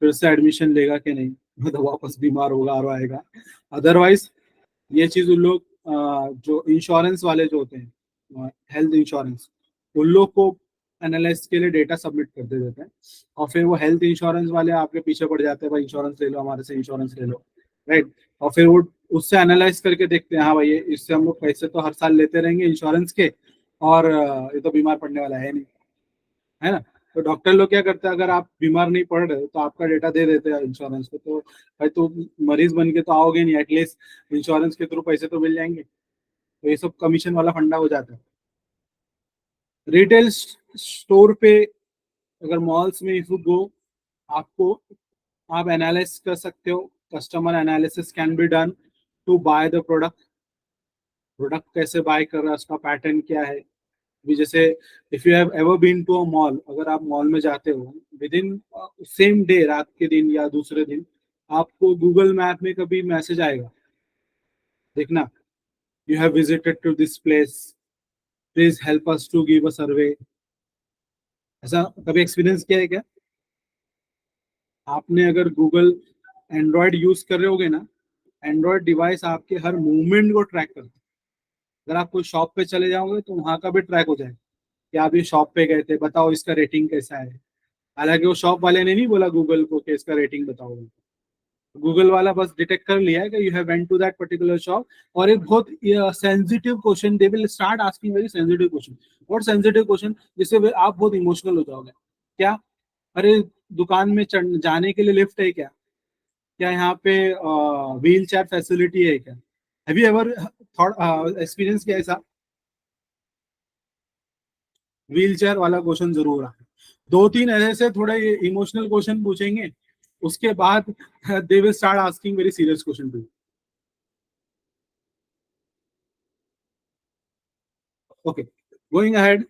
फिर से एडमिशन लेगा कि नहीं, मतलब वापस बीमार होगा और आएगा। अदरवाइज ये चीज उन लोग जो इंश्योरेंस वाले जो होते हैं, हेल्थ इंश्योरेंस, उन लोग को एनालिस्ट के लिए डेटा सबमिट कर दे देते हैं, और फिर वो हेल्थ इंश्योरेंस वाले आपके पीछे पड़ जाते हैं, भाई इंश्योरेंस ले लो, हमारे से इंश्योरेंस ले लो, राइट? और फिर वो उससे एनालाइज करके देखते हैं, हाँ भाई इससे हम लोग पैसे तो हर साल लेते रहेंगे इंश्योरेंस के, और ये तो बीमार पड़ने वाला है नहीं, है ना? तो डॉक्टर लोग क्या करते हैं, अगर आप बीमार नहीं पड़ रहे हो तो आपका डेटा दे देते हैं इंश्योरेंस को, तो भाई तो मरीज बन के तो आओगे नहीं, एटलीस्ट इंश्योरेंस के थ्रू पैसे तो मिल जाएंगे। तो ये सब कमीशन वाला फंडा हो जाता है। रिटेल स्टोर पे, अगर मॉल्स में इफ यू गो, आपको आप एनालिस कर सकते हो, customer analysis can be done to buy the product. Product कैसे बाय कर रहा है, उसका पैटर्न क्या है। अभी जैसे if you have ever been to a mall, अगर आप मॉल में जाते हो विद इन सेम डे, रात के दिन या दूसरे दिन, आपको गूगल मैप में कभी मैसेज आएगा, देखना, you have visited to this place, please help us to give a survey. ऐसा कभी एक्सपीरियंस किया है क्या आपने? अगर गूगल एंड्रॉयड यूज कर रहे होगे ना, एंड्रॉयड डिवाइस आपके हर मूवमेंट को ट्रैक करता है। अगर आप कोई शॉप पे चले जाओगे तो वहां का भी ट्रैक हो जाएगा कि आप ये शॉप पे गए थे, बताओ इसका रेटिंग कैसा है। हालांकि वो शॉप वाले ने नहीं बोला गूगल को कि इसका रेटिंग बताओ, गूगल वाला बस डिटेक्ट कर लिया है कि you have went to that particular shop. और एक बहुत sensitive question, they will start asking very sensitive question. What sensitive question? जिससे आप बहुत इमोशनल हो जाओगे। क्या? अरे दुकान में जाने के लिए लिफ्ट है क्या? क्या यहाँ पे व्हील चेयर फैसिलिटी है क्या? Have you ever thought experience किया ऐसा? व्हील चेयर वाला क्वेश्चन जरूर आए। दो तीन ऐसे थोड़े इमोशनल क्वेश्चन पूछेंगे, उसके बाद they will start asking very serious question too. Okay, going ahead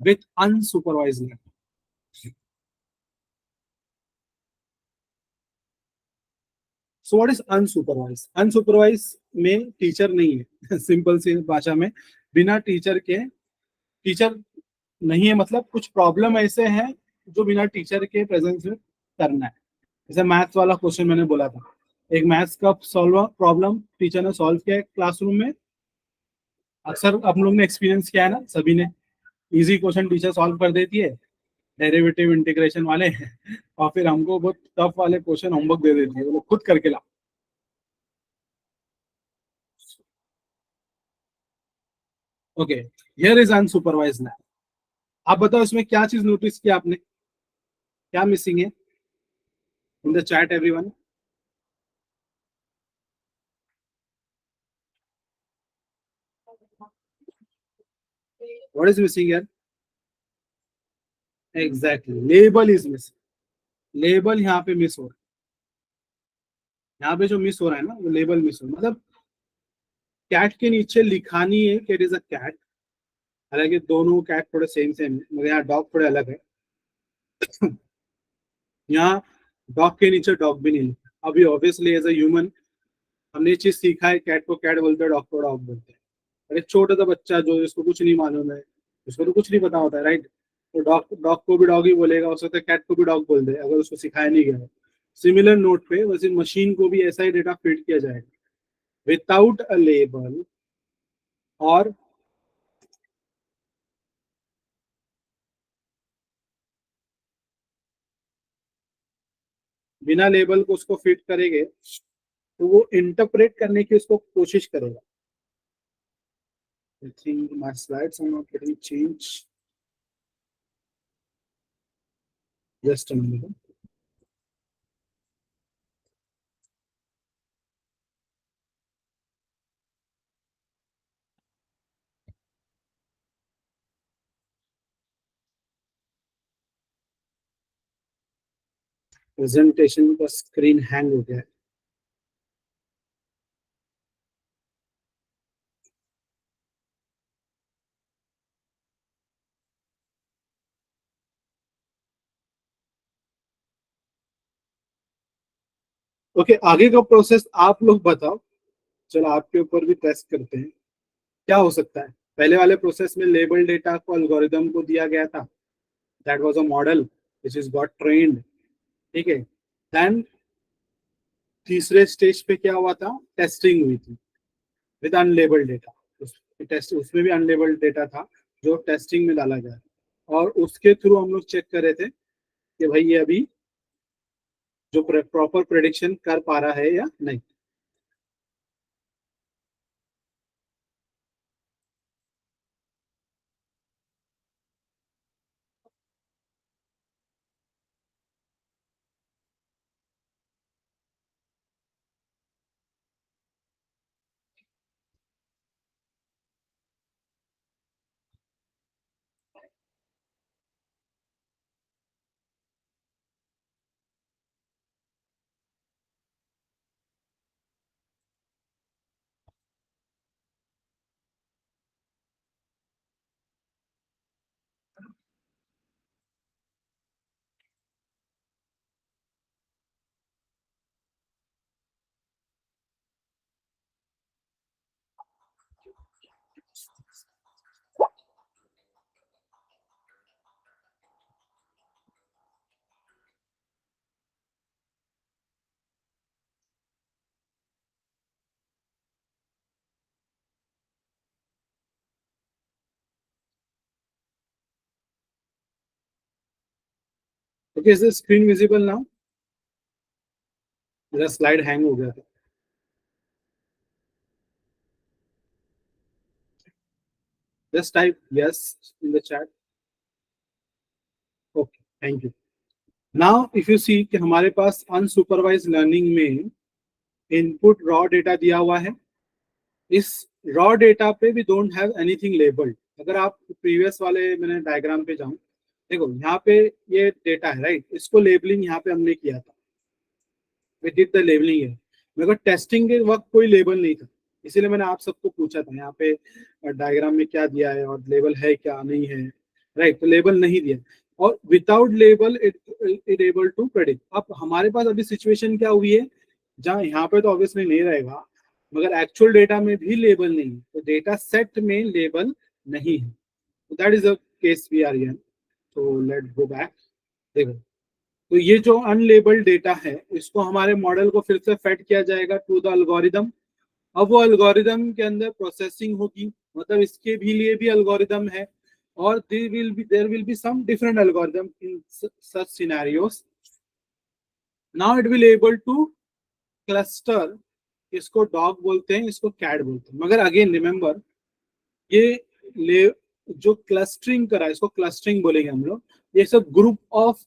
with unsupervised learning. So what is unsupervise? Unsupervise में टीचर नहीं है सिंपल सी भाषा में, बिना टीचर के, टीचर नहीं है मतलब कुछ प्रॉब्लम ऐसे हैं जो बिना टीचर के प्रेजेंस में करना है। जैसे मैथ्स वाला क्वेश्चन मैंने बोला था, एक मैथ्स का सॉल्व प्रॉब्लम टीचर ने सॉल्व किया है क्लासरूम में। अक्सर हम लोग ने एक्सपीरियंस किया है ना सभी ने, इजी क्वेश्चन टीचर सॉल्व कर देती है, डेरिवेटिव इंटीग्रेशन वाले और फिर हमको बहुत टफ वाले क्वेश्चन होमवर्क दे देती है, वो लोग खुद करके ला। Okay, here is unsupervised learning. आप बताओ इसमें क्या चीज नोटिस किया आपने, क्या मिसिंग है in the chat everyone? What is missing यार? Exactly, label is missing. Label यहाँ पे मिस हो रहा है, यहाँ पे जो मिस हो रहा है ना वो लेबल मिस हो रहा है। मतलब कैट के नीचे लिखा नहीं है कि इट इज अ कैट, हालांकि दोनों कैट थोड़े सेम सेम है, मगर यहाँ डॉग थोड़े अलग है। यहाँ डॉग के नीचे डॉग भी नहीं लिखा। अभी ऑब्वियसली एज अ ह्यूमन हमने ये चीज सीखा है, कैट को कैट बोलते हैं, डॉग को डॉग बोलते हैं। और एक छोटा सा बच्चा जो जिसको कुछ नहीं मालूम है, उसको तो कुछ नहीं पता होता है, राइट? तो डॉग डॉग को भी डॉग ही बोलेगा, हो सकता है कैट को भी डॉग बोल दे अगर उसको सिखाया नहीं गया है। सिमिलर नोट पे वैसे मशीन को भी ऐसा ही डेटा फीड किया जाएगा विदाउट अ लेबल, और बिना लेबल को उसको फिट करेंगे तो वो इंटरप्रेट करने की उसको कोशिश करेगा। I think my slides are not getting changed. Just a minute. Presentation का स्क्रीन हैंग हो गया है. ओके, आगे का प्रोसेस आप लोग बताओ. चलो आपके ऊपर भी टेस्ट करते हैं. क्या हो सकता है? पहले वाले प्रोसेस में लेबल डेटा को एल्गोरिदम को दिया गया था. That was a model which is got trained. ठीक है. देन तीसरे स्टेज पे क्या हुआ था? टेस्टिंग हुई थी विद अनलेबल्ड डेटा. टेस्ट उसमें भी अनलेबल्ड डेटा था जो टेस्टिंग में डाला गया. और उसके थ्रू हम लोग चेक कर रहे थे कि भाई ये अभी जो प्रॉपर प्रेडिक्शन कर पा रहा है या नहीं. Okay, is the screen visible now? मेरा स्लाइड हैंग हो गया था. Just type yes in the chat. Okay, thank you. Now if you see कि हमारे पास अनसुपरवाइज लर्निंग में इनपुट रॉ डेटा दिया हुआ है. इस रॉ डेटा पे we don't have anything labelled. अगर आप प्रीवियस वाले मैंने डायग्राम पे जाऊं, देखो यहाँ पे ये डेटा है राइट. इसको लेबलिंग यहाँ पे हमने किया था. वी डिड द लेबलिंग है. मगर टेस्टिंग के वक्त कोई लेबल नहीं था. इसीलिए मैंने आप सबको पूछा था यहाँ पे डायग्राम में क्या दिया है और लेबल है क्या नहीं है. राइट, तो लेबल नहीं दिया. और without label it able to predict. अब हमारे पास अभी सिचुएशन क्या हुई है जहाँ यहाँ पे तो ऑब्वियसली नहीं रहेगा, मगर एक्चुअल डेटा में भी लेबल नहीं है. तो डेटा सेट में लेबल नहीं है. That is a case we are in. तो लेट्स गो बैक. देखो, तो ये जो अनलेबल्ड डेटा है इसको हमारे मॉडल को फिर से फेड किया जाएगा टू द एल्गोरिदम. अब वो एल्गोरिदम के अंदर प्रोसेसिंग होगी. मतलब इसके भी लिए भी एल्गोरिदम है. और there will be some different algorithm in such scenarios. Now it will able to cluster. इसको डॉग बोलते हैं, इसको कैट बोलते हैं. मगर अगेन रिमेंबर, ये ले जो क्लस्टरिंग करा इसको क्लस्टरिंग बोलेंगे हम लोग. ये सब ग्रुप ऑफ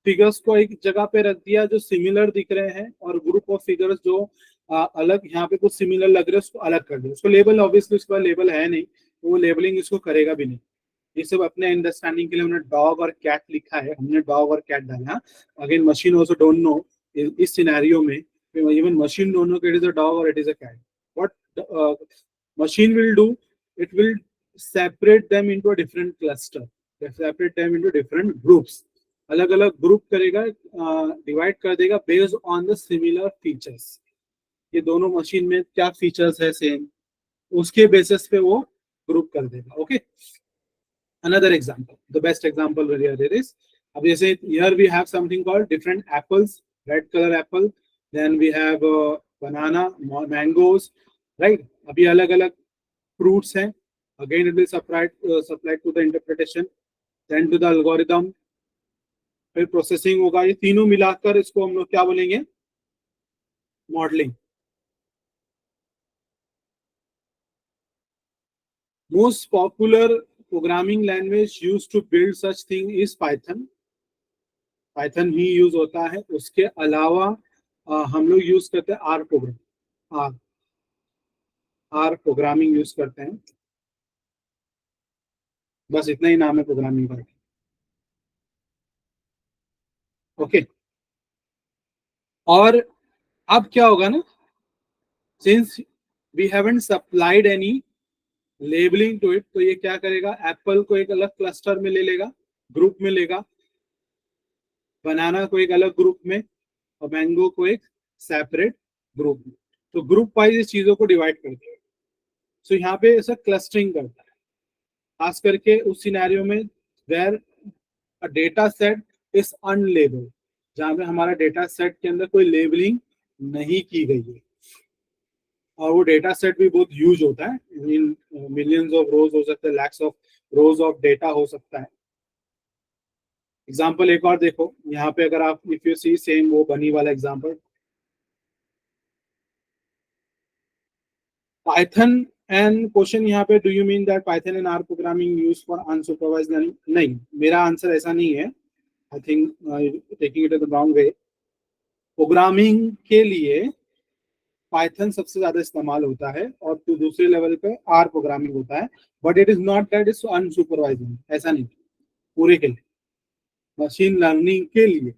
फिगर्स को एक जगह पे रख दिया जो सिमिलर दिख रहे हैं, और ग्रुप ऑफ फिगर्स जो अलग यहाँ पे कुछ सिमिलर लग रहे हैं उसको अलग कर दिया. उसको लेबल ऑब्वियसली उसका लेबल है नहीं, तो वो लेबलिंग इसको करेगा भी नहीं. ये सब अपने अंडरस्टैंडिंग के लिए हमने डॉग और कैट लिखा है. हमने डॉग और कैट डाला. Again machine also don't know. इस सिनेरियो में even machine don't know it is a dog और it is a cat. What machine will do, it will separate them into a different cluster, separate them into different groups. अलग अलग group करेगा, divide कर देगा based on the similar features. ये दोनों machine में क्या फीचर्स है सेम, उसके बेसिस पे वो ग्रुप कर देगा. Okay, another example, the best example here it is. अब जैसे here we have something called different apples, red color apple, then we have banana, mangoes, right. अभी अलग अलग fruits हैं. Again it will supply to the interpretation, then to the algorithm, फिर processing होगा. ये तीनों मिलाकर इसको हम लोग क्या बोलेंगे? Modelling. Most popular programming language used to build such thing is Python. Python ही यूज होता है. उसके अलावा हम लोग यूज करते हैं R program. R R programming use करते हैं. बस इतना ही नाम है प्रोग्रामिंग का. ओके. और अब क्या होगा ना, since we haven't supplied any labelling to it, तो ये क्या करेगा, एप्पल को एक अलग क्लस्टर में ले लेगा, ग्रुप में लेगा, बनाना को एक अलग ग्रुप में, और मैंगो को एक सेपरेट ग्रुप में. तो ग्रुप वाइज इस चीजों को डिवाइड करते हैं. सो यहाँ पे ऐसा क्लस्टरिंग करता है, खास करके उस सिनेरियो में where a data set is unlabelled, जहां पे हमारा डेटा सेट के अंदर कोई लेबलिंग नहीं की गई है. और वो डेटा सेट भी बहुत ह्यूज होता है, इन मिलियंस ऑफ रोज हो सकते हैं, lakhs of rows of data हो सकता है. एग्जाम्पल एक और देखो यहाँ पे, अगर आप इफ यू सी सेम वो बनी वाला एग्जाम्पल, पाइथन एंड क्वेश्चन यहाँ पे, do you mean that Python and are programming use for unsupervised learning? नहीं, मेरा आंसर ऐसा नहीं है. I think taking it in the wrong way. Programming के लिए पाइथन सबसे ज्यादा इस्तेमाल होता है, और तो दूसरे लेवल पे आर प्रोग्रामिंग होता है. But it is not that is unsupervised, ऐसा नहीं. पूरे के लिए, मशीन लर्निंग के लिए,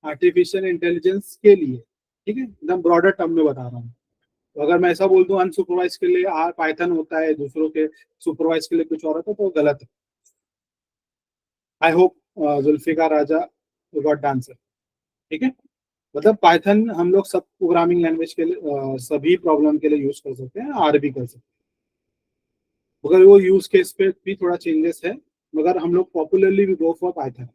आर्टिफिशियल इंटेलिजेंस के लिए, ठीक है, एकदम ब्रॉडर टर्म में बता रहा हूँ. तो अगर मैं ऐसा बोल दूं अनसुपरवाइज के लिए आर पाइथन होता है, दूसरों के सुपरवाइज के लिए कुछ और होता है, तो वो गलत है. I hope Zulfikar Raja got the answer. ठीक है, मतलब पाइथन हम लोग सब प्रोग्रामिंग लैंग्वेज के लिए, सभी प्रॉब्लम के लिए यूज कर सकते हैं, आर भी कर सकते हैं, मगर वो यूज केस पे भी थोड़ा चेंजेस है. मगर हम लोग पॉपुलरली भी गो फॉर पाइथन.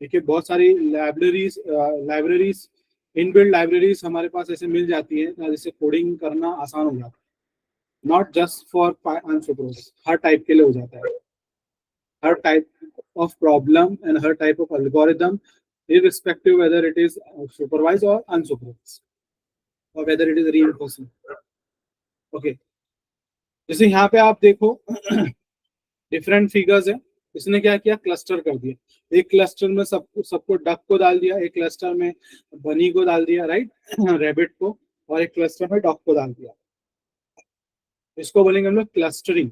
देखिए बहुत सारी लाइब्रेरीज इनबिल्ड लाइब्रेरीज हमारे पास ऐसे मिल जाती है जिससे कोडिंग करना आसान हो जाता है. नॉट जस्ट फॉर अनसुपरवाइज्ड, हर टाइप के लिए हो जाता है. हर टाइप ऑफ प्रॉब्लम एंड हर type of algorithm, irrespective whether it is supervised or unsupervised, or whether it is reinforcement. Okay, जैसे यहाँ पे आप देखो डिफरेंट फिगर्स है. इसने क्या किया, क्लस्टर कर दिया. एक क्लस्टर में सबको डक को डाल दिया, एक क्लस्टर में बनी को डाल दिया, राइट, रैबिट को, और एक क्लस्टर में डॉग को डाल दिया. इसको बोलेंगे हम लोग क्लस्टरिंग.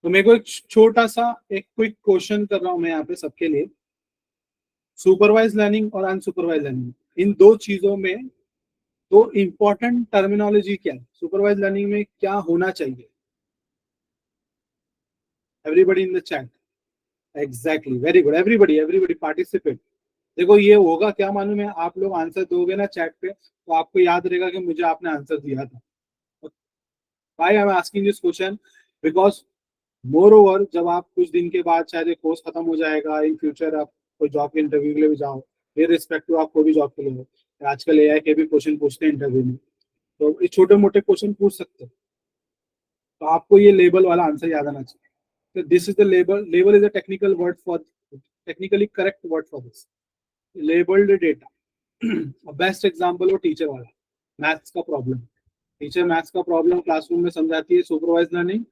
तो मेरे को एक छोटा सा एक क्विक क्वेश्चन कर रहा हूं मैं यहाँ पे सबके लिए. सुपरवाइज लर्निंग और अनसुपरवाइज लर्निंग, इन दो चीजों में दो इंपॉर्टेंट टर्मिनोलॉजी क्या है? सुपरवाइज लर्निंग में क्या होना चाहिए? Everybody in the chat. Exactly, very good. Everybody participate. देखो ये होगा क्या मालूम है, आप लोग आंसर दोगे ना चैट पे, तो आपको याद रहेगा कि मुझे आपने आंसर दिया था. Why I am asking this question? Because more over, जब आप कुछ दिन के बाद शायद कोर्स खत्म हो जाएगा, इन फ्यूचर आप कोई जॉब के इंटरव्यू के लिए भी जाओ, फिर रिस्पेक्टिव आप कोई भी जॉब के लिए हो, आजकल एआई के भी क्वेश्चन पूछते हैं इंटरव्यू में, तो ये छोटे मोटे क्वेश्चन पूछ सकते हो. तो आपको ये लेबल वाला आंसर याद आना चाहिए. So this is the label. Label is a technical word for, technically correct word for this. Labeled data. Best example हो टीचर वाला, मैथ्स का प्रॉब्लम. टीचर मैथ्स का प्रॉब्लम क्लासरूम में समझाती है, सुपरवाइज लर्निंग.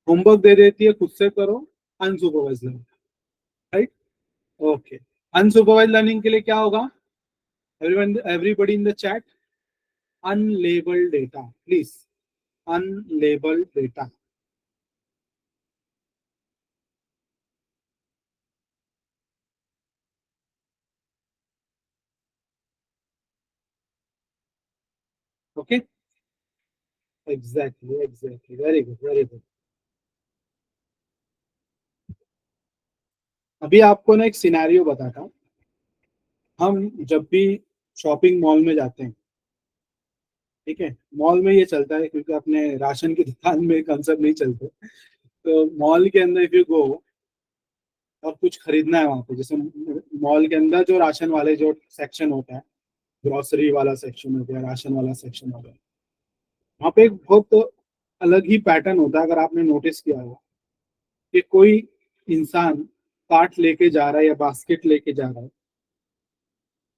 होमवर्क दे देती है, खुद से करो, unsupervise learning. Right, okay. Unsupervise learning के लिए क्या होगा? Everybody in the chat, unlabelled data please. Unlabelled data. Okay, exactly, very good, very good. अभी आपको ना एक सिनेरियो बताता हूँ. हम जब भी शॉपिंग मॉल में जाते हैं, ठीक है, मॉल में ये चलता है क्योंकि अपने राशन की दुकान में कंसेप्ट नहीं चलते. तो मॉल के अंदर इफ यू गो और कुछ खरीदना है वहां पे, जैसे मॉल के अंदर जो राशन वाले जो सेक्शन होता है, ग्रोसरी वाला सेक्शन हो गया, राशन वाला सेक्शन हो गया, वहाँ पे एक बहुत अलग ही पैटर्न होता है. अगर आपने नोटिस किया होगा कि कोई इंसान कार्ट लेके जा रहा है या बास्केट लेके जा रहा है,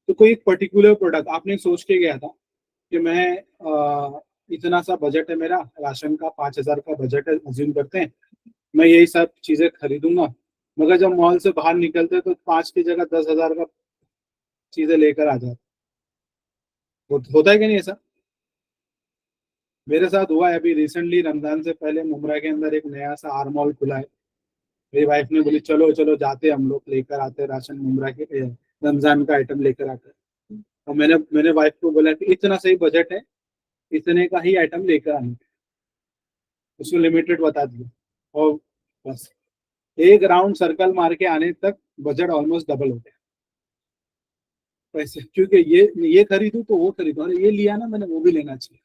तो कोई एक पर्टिकुलर प्रोडक्ट आपने सोच के गया था कि मैं इतना सा बजट है मेरा, राशन का 5,000 का बजट है, अज्यूम करते हैं, मैं यही सब चीजें खरीदूंगा। मगर जब मॉल से बाहर निकलते हैं तो 5 की जगह 10,000 का चीजें लेकर आ जाते। होता है कि नहीं ऐसा? मेरे साथ हुआ है अभी रिसेंटली, रमजान से पहले मुमरा के अंदर एक नया सा आर मॉल खुला है। मेरी वाइफ ने बोली चलो चलो जाते हैं, हम लोग लेकर आते हैं राशन मुमरा के, रमजान का आइटम लेकर आते हैं। और मैंने वाइफ को बोला कि इतना सही बजट है, इतने का ही आइटम लेकर आना। उसको लिमिटेड बता दिया, और बस एक राउंड सर्कल मार के आने तक बजट ऑलमोस्ट डबल हो गया पैसे, क्योंकि ये खरीदूं तो वो खरीदूं, अरे ये लिया ना मैंने, वो भी लेना चाहिए।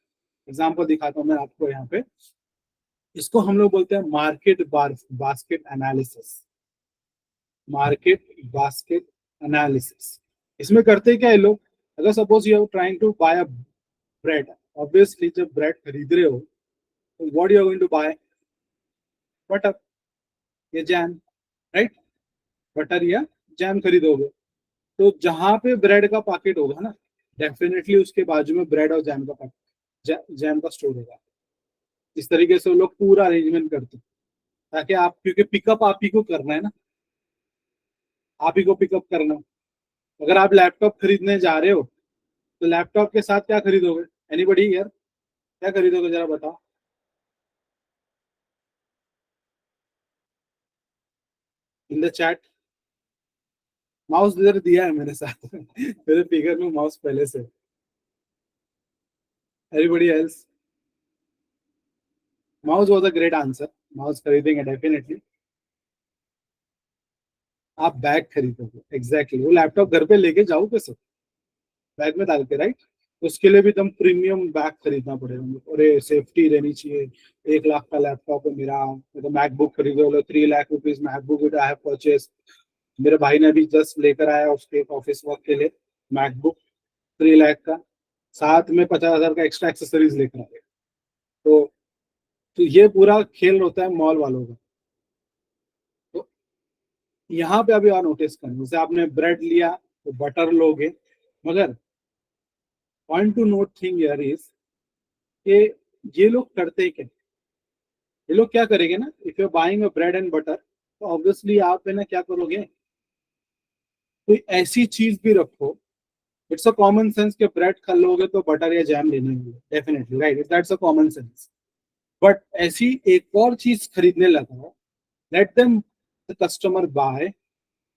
एग्जाम्पल दिखाता हूँ मैं आपको यहाँ पे। इसको हम लोग बोलते हैं basket analysis. Market basket analysis. इसमें करते क्या है लोग, अगर suppose you are trying to buy a bread, obviously जब ब्रेड खरीद रहे हो तो what you are going to buy, butter या जैम, राइट? बटर या जैम खरीदोगे, तो जहां पे ब्रेड का पैकेट होगा ना, डेफिनेटली उसके बाजू में ब्रेड और जैम का पैकेट, जैम का स्टोर होगा। इस तरीके से वो लोग पूरा अरेंजमेंट करते हैं, ताकि आप, क्योंकि पिकअप आप ही को करना है ना, आप ही को पिकअप करना है। अगर आप लैपटॉप खरीदने जा रहे हो तो लैपटॉप के साथ क्या खरीदोगे? एनीबडी यार, क्या खरीदोगे जरा बताओ। इन द चैट। माउस इधर दिया है मेरे साथ मेरे फिगर में माउस पहले से। Everybody else? Mouse was a great answer. Mouse खरीदेंगे डेफिनेटली। आप बैग खरीदोगे, एग्जैक्टली वो लैपटॉप घर पे लेके जाओ कैसे, बैग में डाल के, राइट? उसके लिए भी एकदम प्रीमियम बैग खरीदना पड़ेगा, और सेफ्टी रहनी चाहिए। 1 लाख का लैपटॉप है मेरा, मैं तो मैकबुक खरीदो, 3 lakh rupees MacBook I have purchase. मेरे भाई ने भी जस्ट लेकर आया उसके ऑफिस वर्क के लिए मैकबुक, 3 लाख का, साथ में 50,000 का एक्स्ट्रा एक्सेसरीज लेकर आए। तो, तो ये पूरा खेल होता है मॉल वालों का। तो यहाँ पे अभी और नोटिस करें, जैसे आपने ब्रेड लिया तो बटर लोगे, मगर point two note thing here is कि ये लोग करते क्या, ये लोग क्या करेंगे ना, if you buying a bread and butter, तो ऑब्वियसली आप है ना क्या करोगे, कोई ऐसी चीज भी रखो। इट्स अ कॉमन सेंस कि ब्रेड खा लोगे तो बटर या जैम लेने होंगे, definitely right, that's a common sense. But ऐसी एक और चीज खरीदने लगाओ, let them the customer buy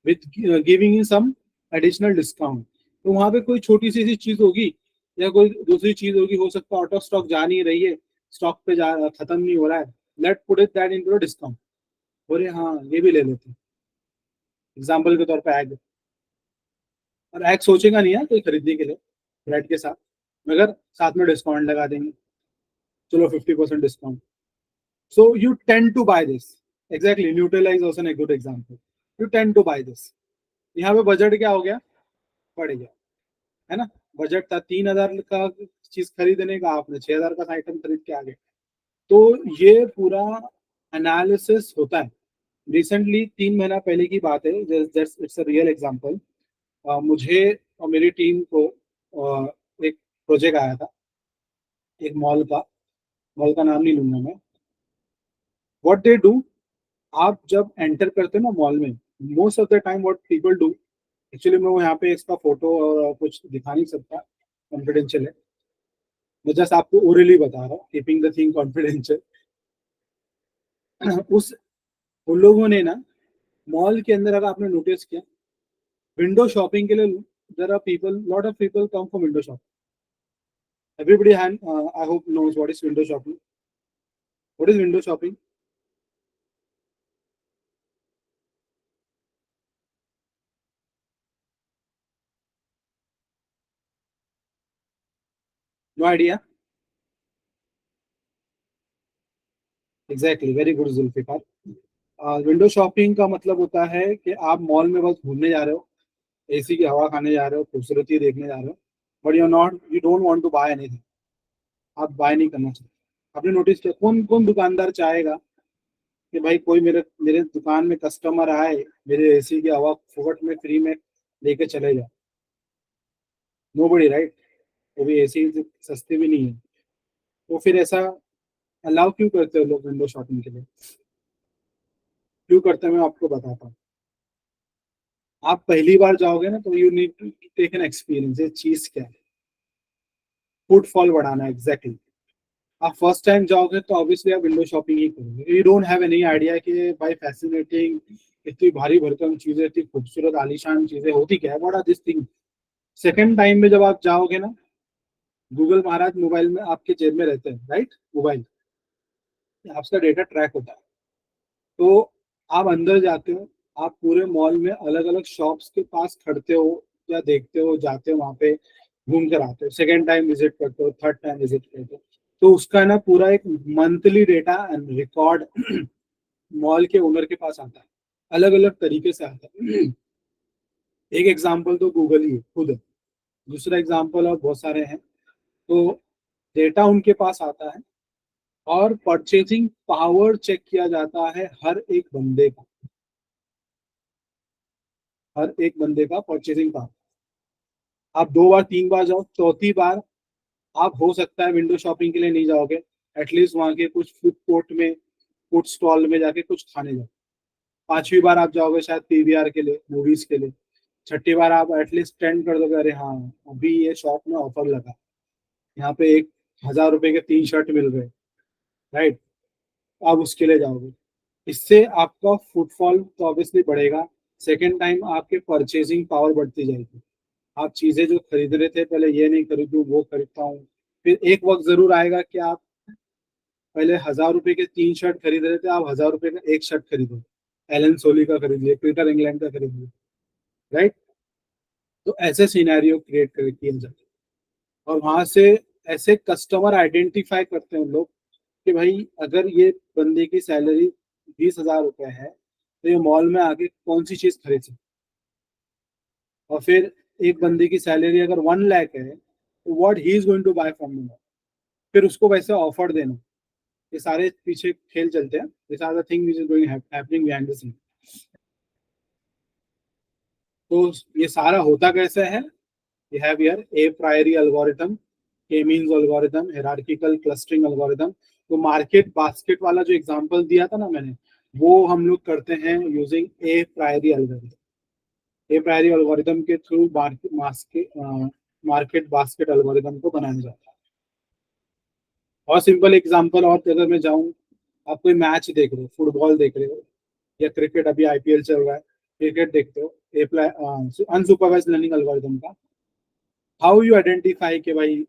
with giving you some additional discount. तो वहां पे कोई छोटी सी चीज होगी या कोई दूसरी चीज होगी, हो सकता है आउट ऑफ स्टॉक जा नहीं रही है, स्टॉक पे जा खत्म नहीं हो रहा है, late put it that into discount. बोले हाँ ये भी ले लेते हैं, एग्जाम्पल के तौर पे एग। और एग सोचेगा नहीं है कोई खरीदने के लिए ब्रेड के साथ, मगर साथ में डिस्काउंट लगा देंगे, चलो 50% discount, so you tend to buy this. Exactly, Nutrela is also a good example. You tend to buy this. यहाँ पे बजट क्या हो गया, बढ़ गया, है ना? बजट था 3,000 का चीज खरीदने का, आपने 6,000 का आइटम खरीद के आ गए। तो ये पूरा एनालिसिस होता है। रिसेंटली 3 महीना पहले की बात है, इट्स अ रियल एग्जांपल। मुझे और मेरी टीम को एक प्रोजेक्ट आया था, एक मॉल का, मॉल का नाम नहीं लूंगा मैं। व्हाट दे डू, आप जब एंटर करते हो ना मॉल में, most of the time what people do, actually मैं वो यहाँ पे इसका फोटो और कुछ दिखा नहीं सकता, कॉन्फिडेंशियल है, मैं जस्ट आपको ओरली बता रहा हूँ, कीपिंग द थिंग कॉन्फिडेंशियल। उस उन लोगों ने ना, मॉल के अंदर अगर आपने नोटिस किया, विंडो शॉपिंग के लिए there are people, lot of people come for window shopping. Everybody hand, I hope knows what is window shopping. What is window shopping? No idea? Exactly, very good Zulfikar. Window shopping का मतलब होता है कि आप mall में बस घूमने जा रहे हो, एसी की हवा खाने जा रहे हो, खूबसूरती देखने जा रहे हो, but you don't want to buy anything. आप बाय नहीं करना चाहते। आपने नोटिस किया कौन कौन दुकानदार चाहेगा कि भाई कोई मेरे मेरे दुकान में कस्टमर आए, मेरे एसी की हवा फुकट में फ्री में लेके चले जाए? नो बड़ी, राइट? वो भी एसी सस्ती भी नहीं है। तो फिर ऐसा अलाउ क्यों करते हो लोग विंडो शॉपिंग के लिए? क्यों करते हैं मैं आपको बताता हूँ। आप पहली बार जाओगे ना, तो you need to take an experience, ये चीज क्या है, फुटफॉल बढ़ाना, एग्जैक्टली। आप फर्स्ट टाइम जाओगे तो ऑब्वियसली आप विंडो शॉपिंग ही करोगे, you don't have any idea कि भाई फैसिनेटिंग, इतनी भारी भरकम चीजें, इतनी खूबसूरत आलीशान चीजें होती क्या है, what are this thing. Second time में जब आप जाओगे ना, गूगल महाराज मोबाइल में आपके जेब में रहते हैं, राइट, मोबाइल, आपका डेटा ट्रैक होता है। तो आप अंदर जाते हो, आप पूरे मॉल में अलग अलग शॉप्स के पास खड़ते हो, या देखते हो, जाते हो वहां पे, घूम कर आते हो, सेकेंड टाइम विजिट करते हो, थर्ड टाइम विजिट करते हो, तो उसका ना पूरा एक monthly data and record mall के ओनर के पास आता है, अलग अलग तरीके से आता है। एक एग्जांपल तो गूगल ही है खुद है, दूसरा एग्जांपल और बहुत सारे हैं। तो डेटा उनके पास आता है, और परचेजिंग पावर चेक किया जाता है हर एक बंदे का, हर एक बंदे का परचेजिंग पावर। आप दो बार तीन बार जाओ, चौथी बार आप हो सकता है विंडो शॉपिंग के लिए नहीं जाओगे, एटलीस्ट वहां के कुछ फूड कोर्ट में, फूड स्टॉल में जाके कुछ खाने जाओ। पांचवी बार आप जाओगे शायद पीवीआर के लिए, मूवीज के लिए। छठी बार आप एटलीस्ट टेंड कर दोगे, अरे हाँ, अभी ये शॉप में ऑफर लगा, यहाँ पे 1,000 रुपए के 3 शर्ट मिल रहे, राइट, आप उसके लिए जाओगे। इससे आपका फुटफॉल तो ऑब्वियसली बढ़ेगा। सेकेंड टाइम आपके परचेजिंग पावर बढ़ती जाएगी, आप चीजें जो खरीद रहे थे पहले, ये नहीं खरीदूं वो खरीदता हूँ। फिर एक वक्त जरूर आएगा कि आप पहले 1,000 रुपए के 3 शर्ट खरीद रहे थे, आप 1,000 रुपए का एक शर्ट खरीदो, एलन सोली का खरीदिए, पीटर इंग्लैंड का खरीदिए, राइट। तो ऐसे सिनेरियो क्रिएट कर किए जाते हैं, और वहां से ऐसे कस्टमर आइडेंटिफाई करते हैं लोग कि भाई अगर ये बंदे की सैलरी 20,000 रुपए है, तो ये मॉल में आके कौन सी चीज खरीद सकते। और फिर एक बंदे की सैलरी अगर 1 लाख है, तो what he is going to buy from the, फिर उसको वैसे ऑफर देना। ये सारे पीछे खेल चलते हैं, this are the thing which is going happening behind the scene. तो ये सारा होता कैसे है, we have here a priori algorithm, k means algorithm, hierarchical clustering algorithm। तो मार्केट बास्केट वाला जो एग्जांपल दिया था ना मैंने, वो हम लोग करते हैं यूजिंग ए प्रायरी एल्गोरिथम। ए प्रायरी एल्गोरिथम के थ्रू मार्केट बास्केट एल्गोरिथम को बनाया जाता है। और सिंपल एग्जांपल और अगर मैं जाऊं, आप कोई मैच देख रहे हो, फुटबॉल देख रहे हो, या क्रिकेट, अभी आईपीएल चल रहा है, क्रिकेट देखते हो, अनसुपरवाइज लर्निंग एल्गोरिथम का, हाउ यू आइडेंटिफाई कि भाई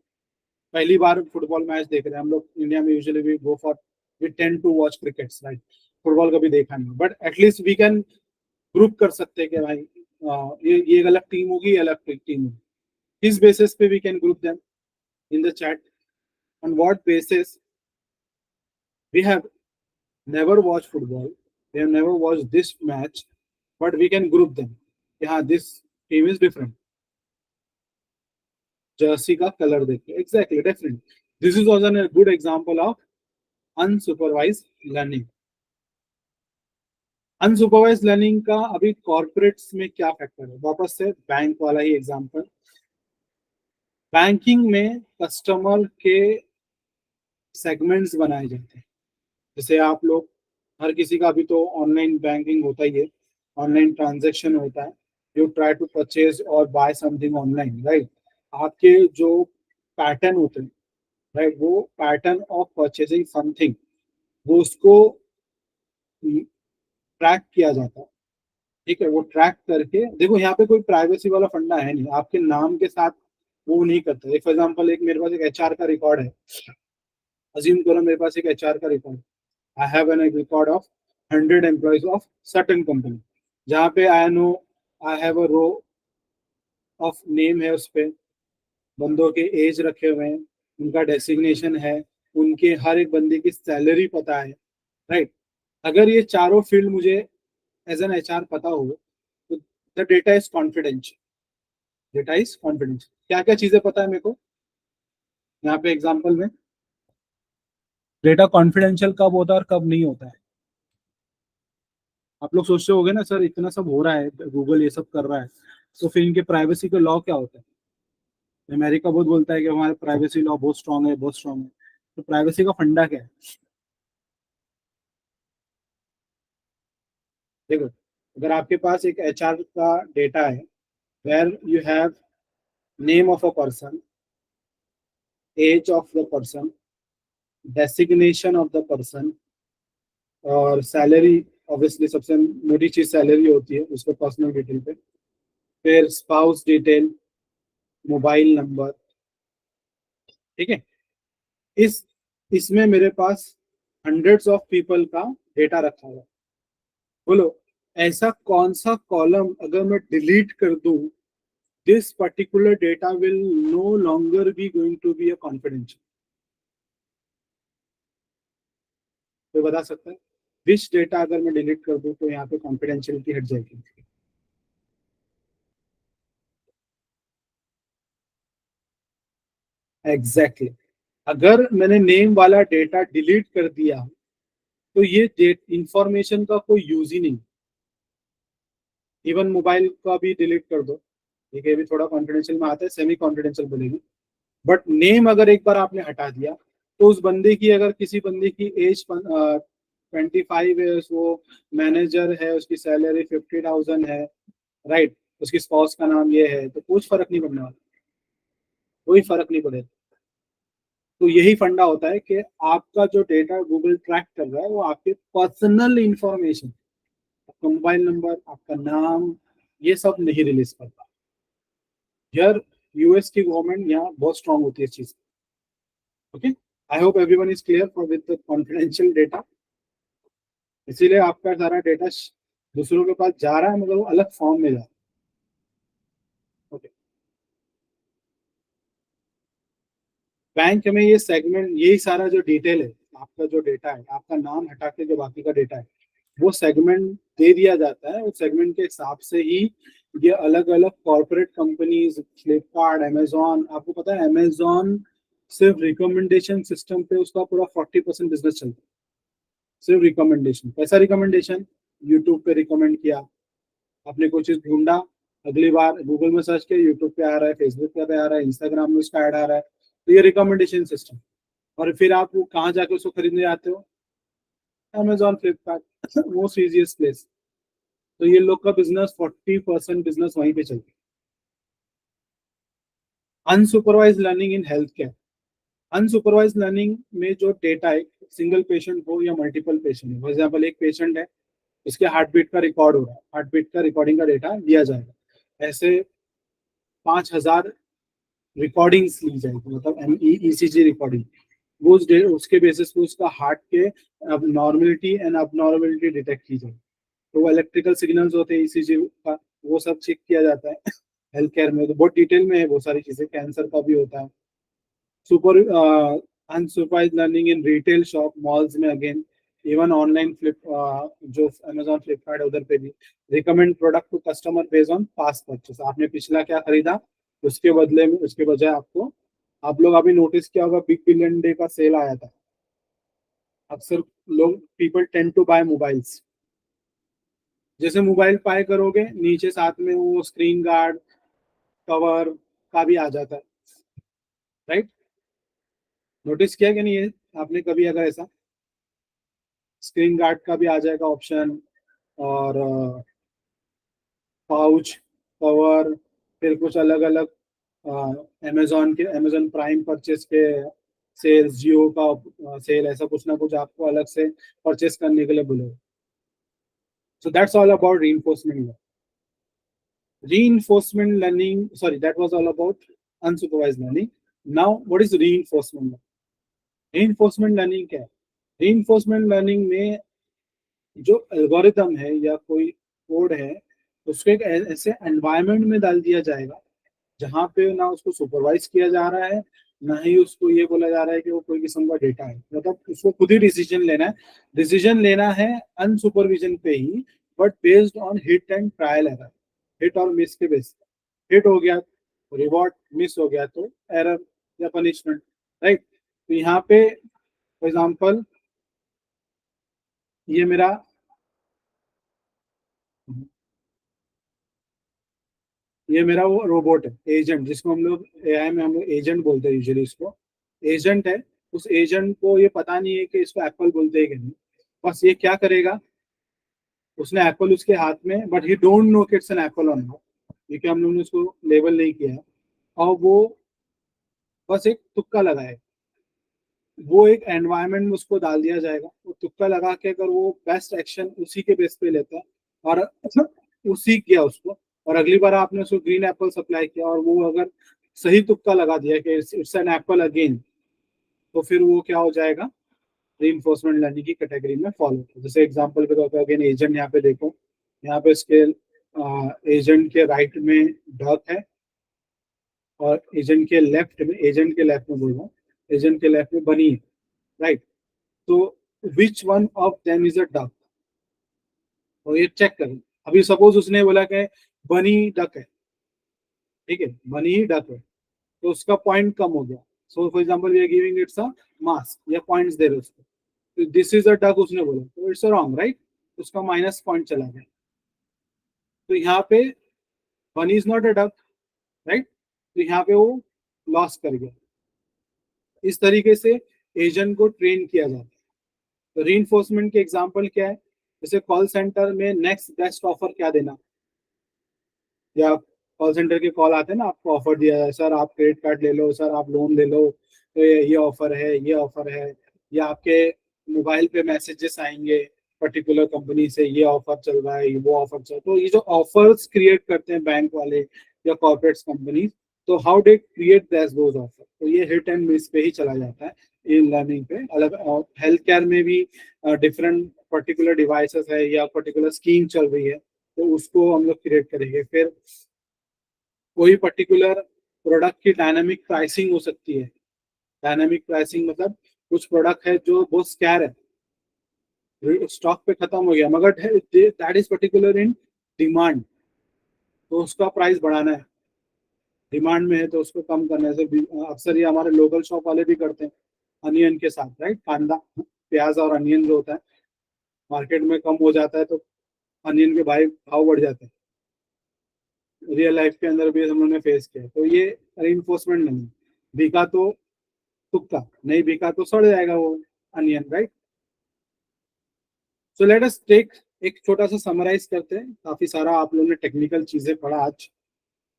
पहली बार फुटबॉल मैच देख रहे हैं हम लोग इंडिया में, usually we go for, we tend to watch crickets, right, football कभी देखा नहीं, but at least we can group कर सकते हैं कि भाई ये अलग टीम होगी, ये अलग टीम होगी। किस बेसिस पे we can group them in the chat, on what basis, we have never watch football, we have never watch this match, but we can group them कि हाँ, this team is different, jersey का colour देख के, exactly, definitely. This is also a good example of unsupervised learning. Unsupervise learning का अभी corporates में क्या factor है, वापस से बैंक वाला ही एग्जांपल। बैंकिंग में कस्टमर के सेगमेंट्स बनाए जाते हैं, जैसे आप लोग, हर किसी का अभी तो ऑनलाइन बैंकिंग होता ही है, ऑनलाइन ट्रांजेक्शन होता है, यू ट्राई टू परचेज और बाय समथिंग ऑनलाइन, राइट। आपके जो पैटर्न होते हैं, राइट, वो पैटर्न ऑफ परचेजिंग समथिंग, वो उसको ट्रैक किया जाता है, ठीक है। वो ट्रैक करके देखो, यहाँ पे कोई प्राइवेसी वाला फंडा है नहीं, आपके नाम के साथ वो नहीं करता। एक फॉर एग्जाम्पल, एक मेरे पास एक एचआर का रिकॉर्ड है, अज्यूम करो मेरे पास एक एचआर का record, I have an record of 100 employees of certain company, जहाँ पे I know, I have a row of name है, उस पे बंदों के एज रखे हुए हैं, उनका डेसिग्नेशन है, उनके हर एक बंदे की सैलरी पता है, राइट। अगर ये चारों फील्ड मुझे एज एन एचआर पता हो, तो the data is confidential, data is confidential. क्या क्या चीजें पता है मेरे को, यहाँ पे एग्जांपल में, डेटा कॉन्फिडेंशियल कब होता है और कब नहीं होता है। आप लोग सोचते होगे ना, सर इतना सब हो रहा है, गूगल ये सब कर रहा है, तो फिर इनके प्राइवेसी के लॉ क्या होता है। अमेरिका बहुत बोलता है कि हमारे प्राइवेसी लॉ बहुत स्ट्रांग है, बहुत स्ट्रांग है, तो प्राइवेसी का फंडा क्या है? देखो, अगर आपके पास एक एचआर का डेटा है, where you have name of a person, age of the person, designation of the person, और सैलरी, ऑब्वियसली सबसे मोटी चीज सैलरी होती है उसको पर्सनल डिटेल पे, फिर स्पाउस डिटेल, मोबाइल नंबर, ठीक है। इस इसमें मेरे पास हंड्रेड्स ऑफ पीपल का डेटा रखा हुआ है। बोलो, ऐसा कौन सा कॉलम अगर मैं डिलीट कर दूं, this particular data will no longer be going to be a confidential? तो बता सकता है विच डेटा अगर मैं डिलीट कर दूं तो यहाँ पे कॉन्फिडेंशियलिटी हट जाएगी? Exactly exactly. अगर मैंने नेम वाला डेटा डिलीट कर दिया तो ये डेट इंफॉर्मेशन का कोई यूज ही नहीं। इवन मोबाइल का भी डिलीट कर दो, ठीक है, ये भी थोड़ा कॉन्फिडेंशियल में आता है, सेमी कॉन्फिडेंशियल बोलेंगे। बट नेम अगर एक बार आपने हटा दिया, तो उस बंदे की, अगर किसी बंदे की एज 25 है, वो मैनेजर है, उसकी सैलरी 50,000 है, राइट, उसकी स्पाउस का नाम ये है, तो कुछ फर्क नहीं पड़ने वाला, कोई फर्क नहीं पड़ेगा। तो यही फंडा होता है कि आपका जो डेटा गूगल ट्रैक कर रहा है वो आपके पर्सनल इंफॉर्मेशन, आपका मोबाइल नंबर, आपका नाम, ये सब नहीं रिलीज करता। यार, यूएस की गवर्नमेंट यहाँ बहुत स्ट्रांग होती है इस चीज। Okay, I hope everyone is clear for with confidential data. इसीलिए आपका सारा डेटा दूसरों के पास जा रहा है, मगर वो अलग फॉर्म में जा रहा है। ओके, बैंक में ये सेगमेंट, यही सारा जो डिटेल है, आपका जो डेटा है, आपका नाम हटा के जो बाकी का डेटा है, वो सेगमेंट दे दिया जाता है। उस सेगमेंट के हिसाब से ही ये अलग अलग कॉर्पोरेट कंपनीज, फ्लिपकार्ट, अमेजोन, आपको पता है अमेजोन सिर्फ रिकमेंडेशन सिस्टम पे उसका पूरा 40% बिजनेस चलता है। सिर्फ रिकमेंडेशन, कैसा रिकमेंडेशन? यूट्यूब पे रिकमेंड किया, आपने कोई चीज ढूंढा, अगली बार गूगल में सर्च किया, यूट्यूब पे आ रहा है, फेसबुक पे आ रहा है, इंस्टाग्राम में उसका ऐड आ रहा है, तो ये रिकमेंडेशन सिस्टम। और फिर आप वो कहाँ जाके उसको खरीदने जाते हो? Amazon, Flipkart, most easiest place. तो ये लोग का बिजनेस, 40% बिजनेस वहीं पे चलता है। Unsupervise learning in health care. Unsupervise learning में जो डेटा है, सिंगल पेशेंट हो या मल्टीपल पेशेंट हो, फॉर एग्जाम्पल एक पेशेंट है, उसके हार्ट बीट का रिकॉर्ड हो रहा है, हार्ट बीट का रिकॉर्डिंग का डेटा लिया जाएगा। ऐसे 5,000 रिकॉर्डिंग्स ली जाएगी, मतलब ईसीजी रिकॉर्डिंग। वो उसके बेसिस पे उसका हार्ट के अब नॉर्मेलिटी एंड अब नॉर्मेलिटी डिटेक्ट की जाएगी। तो वो इलेक्ट्रिकल सिग्नल्स होते हैं ईसीजी का, वो सब चेक किया जाता है। हेल्थ केयर में तो बहुत डिटेल में है, बहुत सारी चीजें, कैंसर का भी होता है। Super unsupervise learning in retail shop, malls में अगेन, इवन ऑनलाइन फ्लिप, जो अमेजोन, फ्लिपकार्ट है, उधर पे भी recommend product to customer based on past purchase. आपने पिछला क्या खरीदा, उसके बदले में, उसके बजाय आपको, आप लोग अभी नोटिस किया होगा, बिग बिलियन डे का सेल आया था। अक्सर लोग, people tend to buy mobiles. जैसे मोबाइल बाय करोगे, नीचे साथ में वो स्क्रीन गार्ड, कवर का भी आ जाता है, राइट? नोटिस किया कि नहीं है आपने कभी? अगर ऐसा स्क्रीन गार्ड का भी आ जाएगा ऑप्शन, और पाउच, कवर, फिर कुछ अलग अलग अमेजोन के, अमेजोन प्राइम परचेस के सेल्स, जियो का सेल, ऐसा कुछ ना कुछ आपको अलग से परचेस करने के लिए बोले। सो दैट्स ऑल अबाउट री reinforcement learning. Sorry, that was all about unsupervised learning. Now what is reinforcement learning? Reinforcement learning क्या है? Reinforcement learning में जो एल्गोरिथम है या कोई कोड है, उसको एक ऐसे एनवायरनमेंट में डाल दिया जाएगा जहाँ पे ना उसको सुपरवाइज किया जा रहा है, ना ही उसको ये बोला जा रहा है कि वो कोई किस्म का डेटा है, मतलब उसको खुद ही डिसीजन लेना है। डिसीजन लेना है अनसुपरविजन पे ही, but based on hit and trial error, hit और मिस के बेस। हिट हो गया तो रिवॉर्ड, मिस हो गया तो एरर या पनिशमेंट, राइट? तो यहाँ पे फॉर एग्जाम्पल, ये मेरा, ये मेरा वो रोबोट है, एजेंट, जिसको हम लोग एआई में हम लोग एजेंट बोलते हैं यूजुअली, इसको एजेंट है। उस एजेंट को ये पता नहीं है कि इसको एप्पल बोलते हैं कि नहीं, बस ये क्या करेगा, उसने एप्पल उसके हाथ में, बट ही डोंट नो कि इट्स एन एप्पल और नॉट, क्योंकि हम लोगों ने उसको लेबल नहीं किया है, और वो बस एक तुक्का लगाए, वो एक एनवायरनमेंट में उसको डाल दिया जाएगा, वो तुक्का लगा के अगर वो बेस्ट एक्शन उसी के बेस पे लेता है और उसी किया उसको, और अगली बार आपने उसको ग्रीन एप्पल सप्लाई किया और वो अगर सही तुक्का लगा दिया कि इट्स एन एप्पल अगेन, तो फिर वो क्या हो जाएगा, रीइंफोर्समेंट लर्निंग की कैटेगरी में फॉलो होता है। जैसे एग्जांपल के तौर पर अगेन एजेंट यहाँ पे देखो, यहाँ पे इसके एजेंट के राइट में डक है और एजेंट के लेफ्ट में बोल रहा हूँ, एजेंट के लेफ्ट में बनी है, राइट। तो which one of them is a duck, और ये चेक करें। अभी सपोज उसने बोला कि बनी डक है, ठीक है, बनी ही डक है, तो उसका पॉइंट कम हो गया। So for example we are giving its a marks या पॉइंट्स दे रहे उसको, दिस इज अ डक उसने बोला, तो इट्स रॉन्ग, राइट, उसका माइनस पॉइंट चला गया। तो यहाँ पे bunny is not a duck, right, तो यहाँ पे वो लॉस कर गया। इस तरीके से एजेंट को ट्रेन किया जाता है। तो रीइंफोर्समेंट के एग्जांपल क्या है, जैसे कॉल सेंटर में नेक्स्ट बेस्ट ऑफर क्या देना, या कॉल सेंटर के कॉल आते हैं ना, आपको ऑफर दिया है, सर आप क्रेडिट कार्ड ले लो, सर आप लोन ले लो, तो ये ऑफर है, ये ऑफर है, या आपके मोबाइल पे मैसेजेस आएंगे पर्टिकुलर कंपनी से, ये ऑफर चल रहा है, वो ऑफर चल रहा है। तो ये जो ऑफर्स क्रिएट करते हैं बैंक वाले या कॉर्पोरेट कंपनी, तो how they create those offer, तो ये हिट एंड मिस पे ही चला जाता है इन लर्निंग पे। अलग हेल्थ केयर में भी डिफरेंट पर्टिकुलर डिवाइसेस है या पर्टिकुलर स्कीम चल रही है, तो उसको हम लोग क्रिएट करेंगे। फिर कोई पर्टिकुलर प्रोडक्ट की डायनामिक प्राइसिंग हो सकती है। डायनामिक प्राइसिंग मतलब कुछ प्रोडक्ट है जो बहुत स्कैर है, स्टॉक पे खत्म हो गया, मगर that is particular in demand, तो उसका प्राइस बढ़ाना है। डिमांड में है तो उसको कम करने से अक्सर ये हमारे लोकल शॉप वाले भी करते हैं अनियन के साथ, राइट, कांदा प्याज और अनियन जो होता है मार्केट में कम हो जाता है, तो अनियन के भाव बढ़ जाते हैं। रियल लाइफ के अंदर भी हम लोगों ने फेस किया, तो ये रीइंफोर्समेंट नहीं, बिका तो तुक्का, नहीं बिका तो सड़ जाएगा वो onion, right. So let us take, एक छोटा सा समराइज करते हैं, काफी सारा आप लोगों ने टेक्निकल चीजें पढ़ा आज,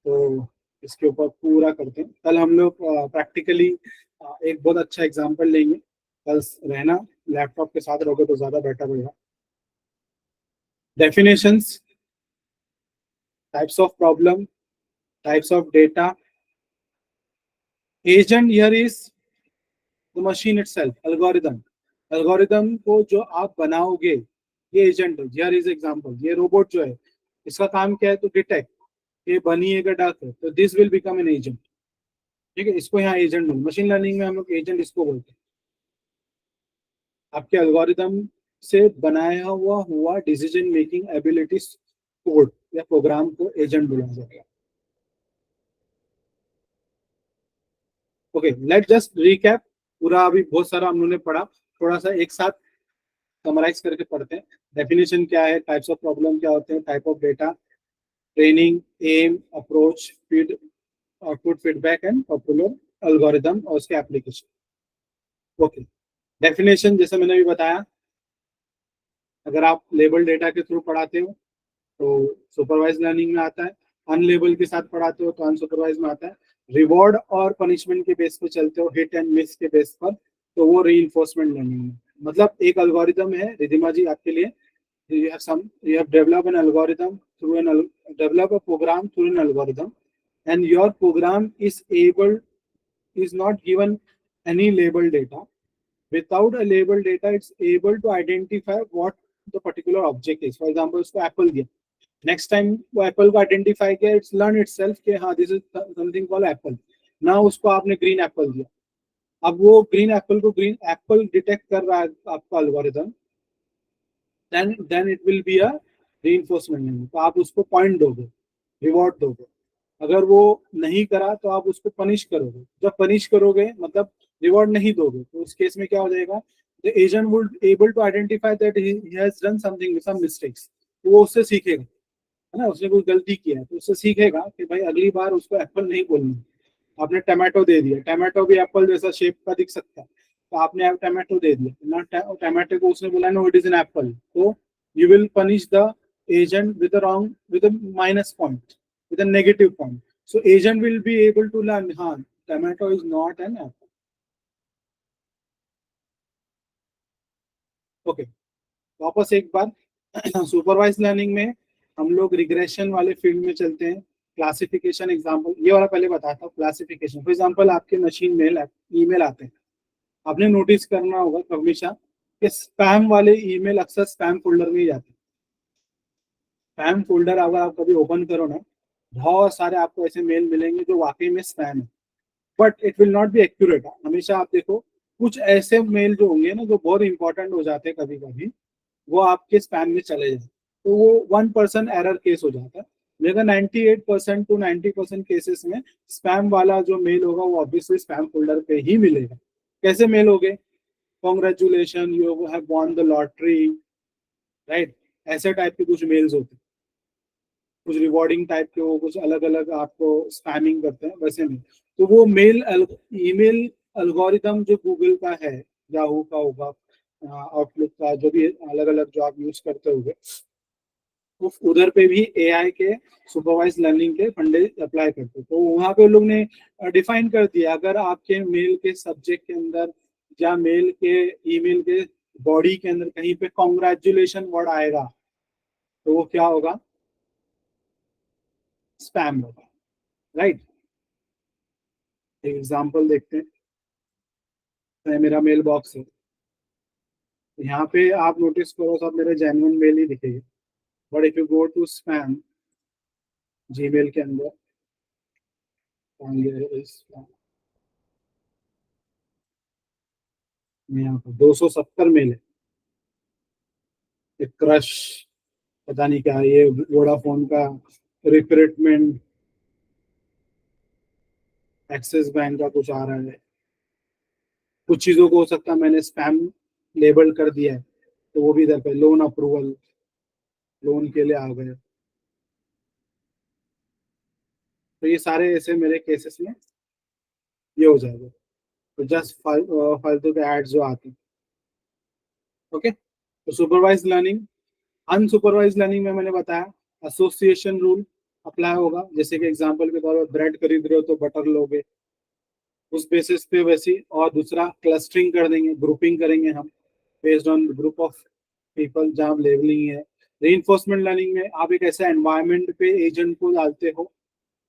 तो इसके ऊपर पूरा करते हैं। कल हम लोग प्रैक्टिकली एक बहुत अच्छा एग्जांपल लेंगे, कल रहना लैपटॉप के साथ रहोगे तो ज्यादा बेटर होगा। Definitions, types of problem, types of data, agent here is the machine itself, algorithm, algorithm को जो आप बनाओगे ये एजेंट है। हियर इज एग्जांपल, ये रोबोट जो है इसका काम क्या है, तो डिटेक्ट ये बनी है डक है, तो this will become an agent, ठीक है, इसको यहाँ एजेंट बोलते हैं। मशीन लर्निंग में हम लोग एजेंट इसको बोलते हैं। आपके एल्गोरिदम से बनाया हुआ हुआ डिसीजन मेकिंग एबिलिटी कोड या प्रोग्राम को एजेंट बोला जाएगा। ओके, लेट जस्ट रिकैप, पूरा अभी बहुत सारा हम लोगों ने पढ़ा, थोड़ा सा एक साथ समराइज करके पढ़ते हैं। डेफिनेशन क्या है, टाइप्स ऑफ प्रॉब्लम क्या होते हैं, type of data, training, um, approach, feed, output, feedback and popular algorithm और उसके एप्लीकेशन। ओके, डेफिनेशन जैसे मैंने भी बताया, अगर आप लेबल डेटा के थ्रू पढ़ाते हो तो सुपरवाइज लर्निंग में आता है, अनलेबल के साथ पढ़ाते हो तो अनसुपरवाइज में आता है, रिवॉर्ड और पनिशमेंट के बेस पे चलते हो, हिट एंड मिस के बेस पर, तो वो रीइंफोर्समेंट लर्निंग में। मतलब एक एल्गोरिदम है रिधिमा जी आपके लिए, you have developed an algorithm through develop a program through an algorithm, and your program is not given any label data. Without a label data it's able to identify what the particular object is. For example उसको apple दिया, next time वो apple को identify किया, it's learn itself कि हाँ this is something called apple. ना उसको आपने ग्रीन एप्पल दिया, अब वो ग्रीन एप्पल को ग्रीन एप्पल डिटेक्ट कर रहा है आपका algorithm, then it will be a reinforcement learning. तो आप उसको पॉइंट दोगे, रिवॉर्ड दोगे। अगर वो नहीं करा तो आप उसको पनिश करोगे, जब पनिश करोगे मतलब रिवॉर्ड नहीं दोगे, तो उस केस में क्या हो जाएगा, the agent would able to identify that he has done something, some mistakes, तो वो उससे सीखेगा, है ना, उसने कोई गलती किया है तो उससे सीखेगा कि भाई अगली बार उसको एप्पल नहीं बोलना। आपने टमाटो दे दिया, टमाटो भी एप्पल जैसा शेप का दिख सकता है, तो आपने टमाटो दे दिया ना, टमाटो को उसने बोला no it is an apple, तो you will punish the agent with a wrong, with a minus point, with a negative point. So agent will be able to learn, हाँ, tomato is not an apple. Okay, वापस एक बार supervise learning में हम लोग regression वाले field में चलते हैं. क्लासिफिकेशन एग्जांपल ये वाला पहले बताता हूँ. क्लासिफिकेशन फॉर एग्जांपल आपके मशीन में ईमेल आते हैं, आपने नोटिस करना होगा हमेशा कि स्पैम वाले ईमेल अक्सर स्पैम फोल्डर में ही जाते हैं. स्पैम फोल्डर अगर आप कभी ओपन करो ना, बहुत सारे आपको ऐसे मेल मिलेंगे जो वाकई में स्पैम है, but it will not be accurate. हमेशा आप देखो कुछ ऐसे मेल जो होंगे ना जो बहुत इंपॉर्टेंट हो जाते हैं कभी कभी, वो आपके स्पैम में चले जाए, तो वो 1% एरर केस हो जाता है. लेकिन 98% टू 90% केसेस में स्पैम वाला जो मेल होगा वो ऑब्वियसली स्पैम फोल्डर पे ही मिलेगा. कैसे मेल हो गए? Congratulation you have won the lottery, right? ऐसे टाइप के कुछ मेल्स होते हैं, कुछ रिवॉर्डिंग टाइप के, वो कुछ अलग अलग आपको स्पैमिंग करते हैं, वैसे नहीं. तो वो मेल ईमेल एल्गोरिथम जो गूगल का है, याहू का होगा, आउटलुक का, जो भी अलग अलग जो आप यूज करते होंगे, वो उधर पे भी एआई के सुपरवाइज लर्निंग के फंडे अप्लाई करते. तो वहां पे लोग ने डिफाइन कर दिया, अगर आपके मेल के सब्जेक्ट के अंदर या मेल के ईमेल के बॉडी के अंदर कहीं पे कॉन्ग्रेचुलेशन वर्ड आएगा तो वो क्या होगा? स्पैम होगा, राइट? एक एग्जांपल देखते हैं. तो मेरा मेल बॉक्स है, यहाँ पे आप नोटिस करो सब मेरे जेन्युइन मेल ही दिखेंगे. But if you go to spam Gmail के अंदर, यहाँ पर 270 मेल है. एक क्रश, पता नहीं क्या ये वोडाफोन का रिक्रूटमेंट, एक्सिस बैंक का कुछ आ रहा है. कुछ चीजों को हो सकता है मैंने स्पैम लेबल कर दिया है, तो वो भी इधर पे लोन अप्रूवल, लोन के लिए आ गए. तो ये सारे ऐसे मेरे केसेस में ये हो जाएगा. तो जस्ट फालतू के एड्स जो आते हैं. ओके, तो सुपरवाइज लर्निंग. अनसुपरवाइज लर्निंग में मैंने बताया एसोसिएशन रूल अप्लाई होगा. जैसे कि एग्जांपल के तौर पर ब्रेड खरीद रहे हो तो बटर लोगे, उस बेसिस पे वैसी. और दूसरा क्लस्टरिंग कर देंगे, ग्रुपिंग करेंगे हम based on group of people, जहाँ लेबलिंग है. रीइंफोर्समेंट लर्निंग में आप एक ऐसा एनवायरनमेंट पे एजेंट को डालते हो,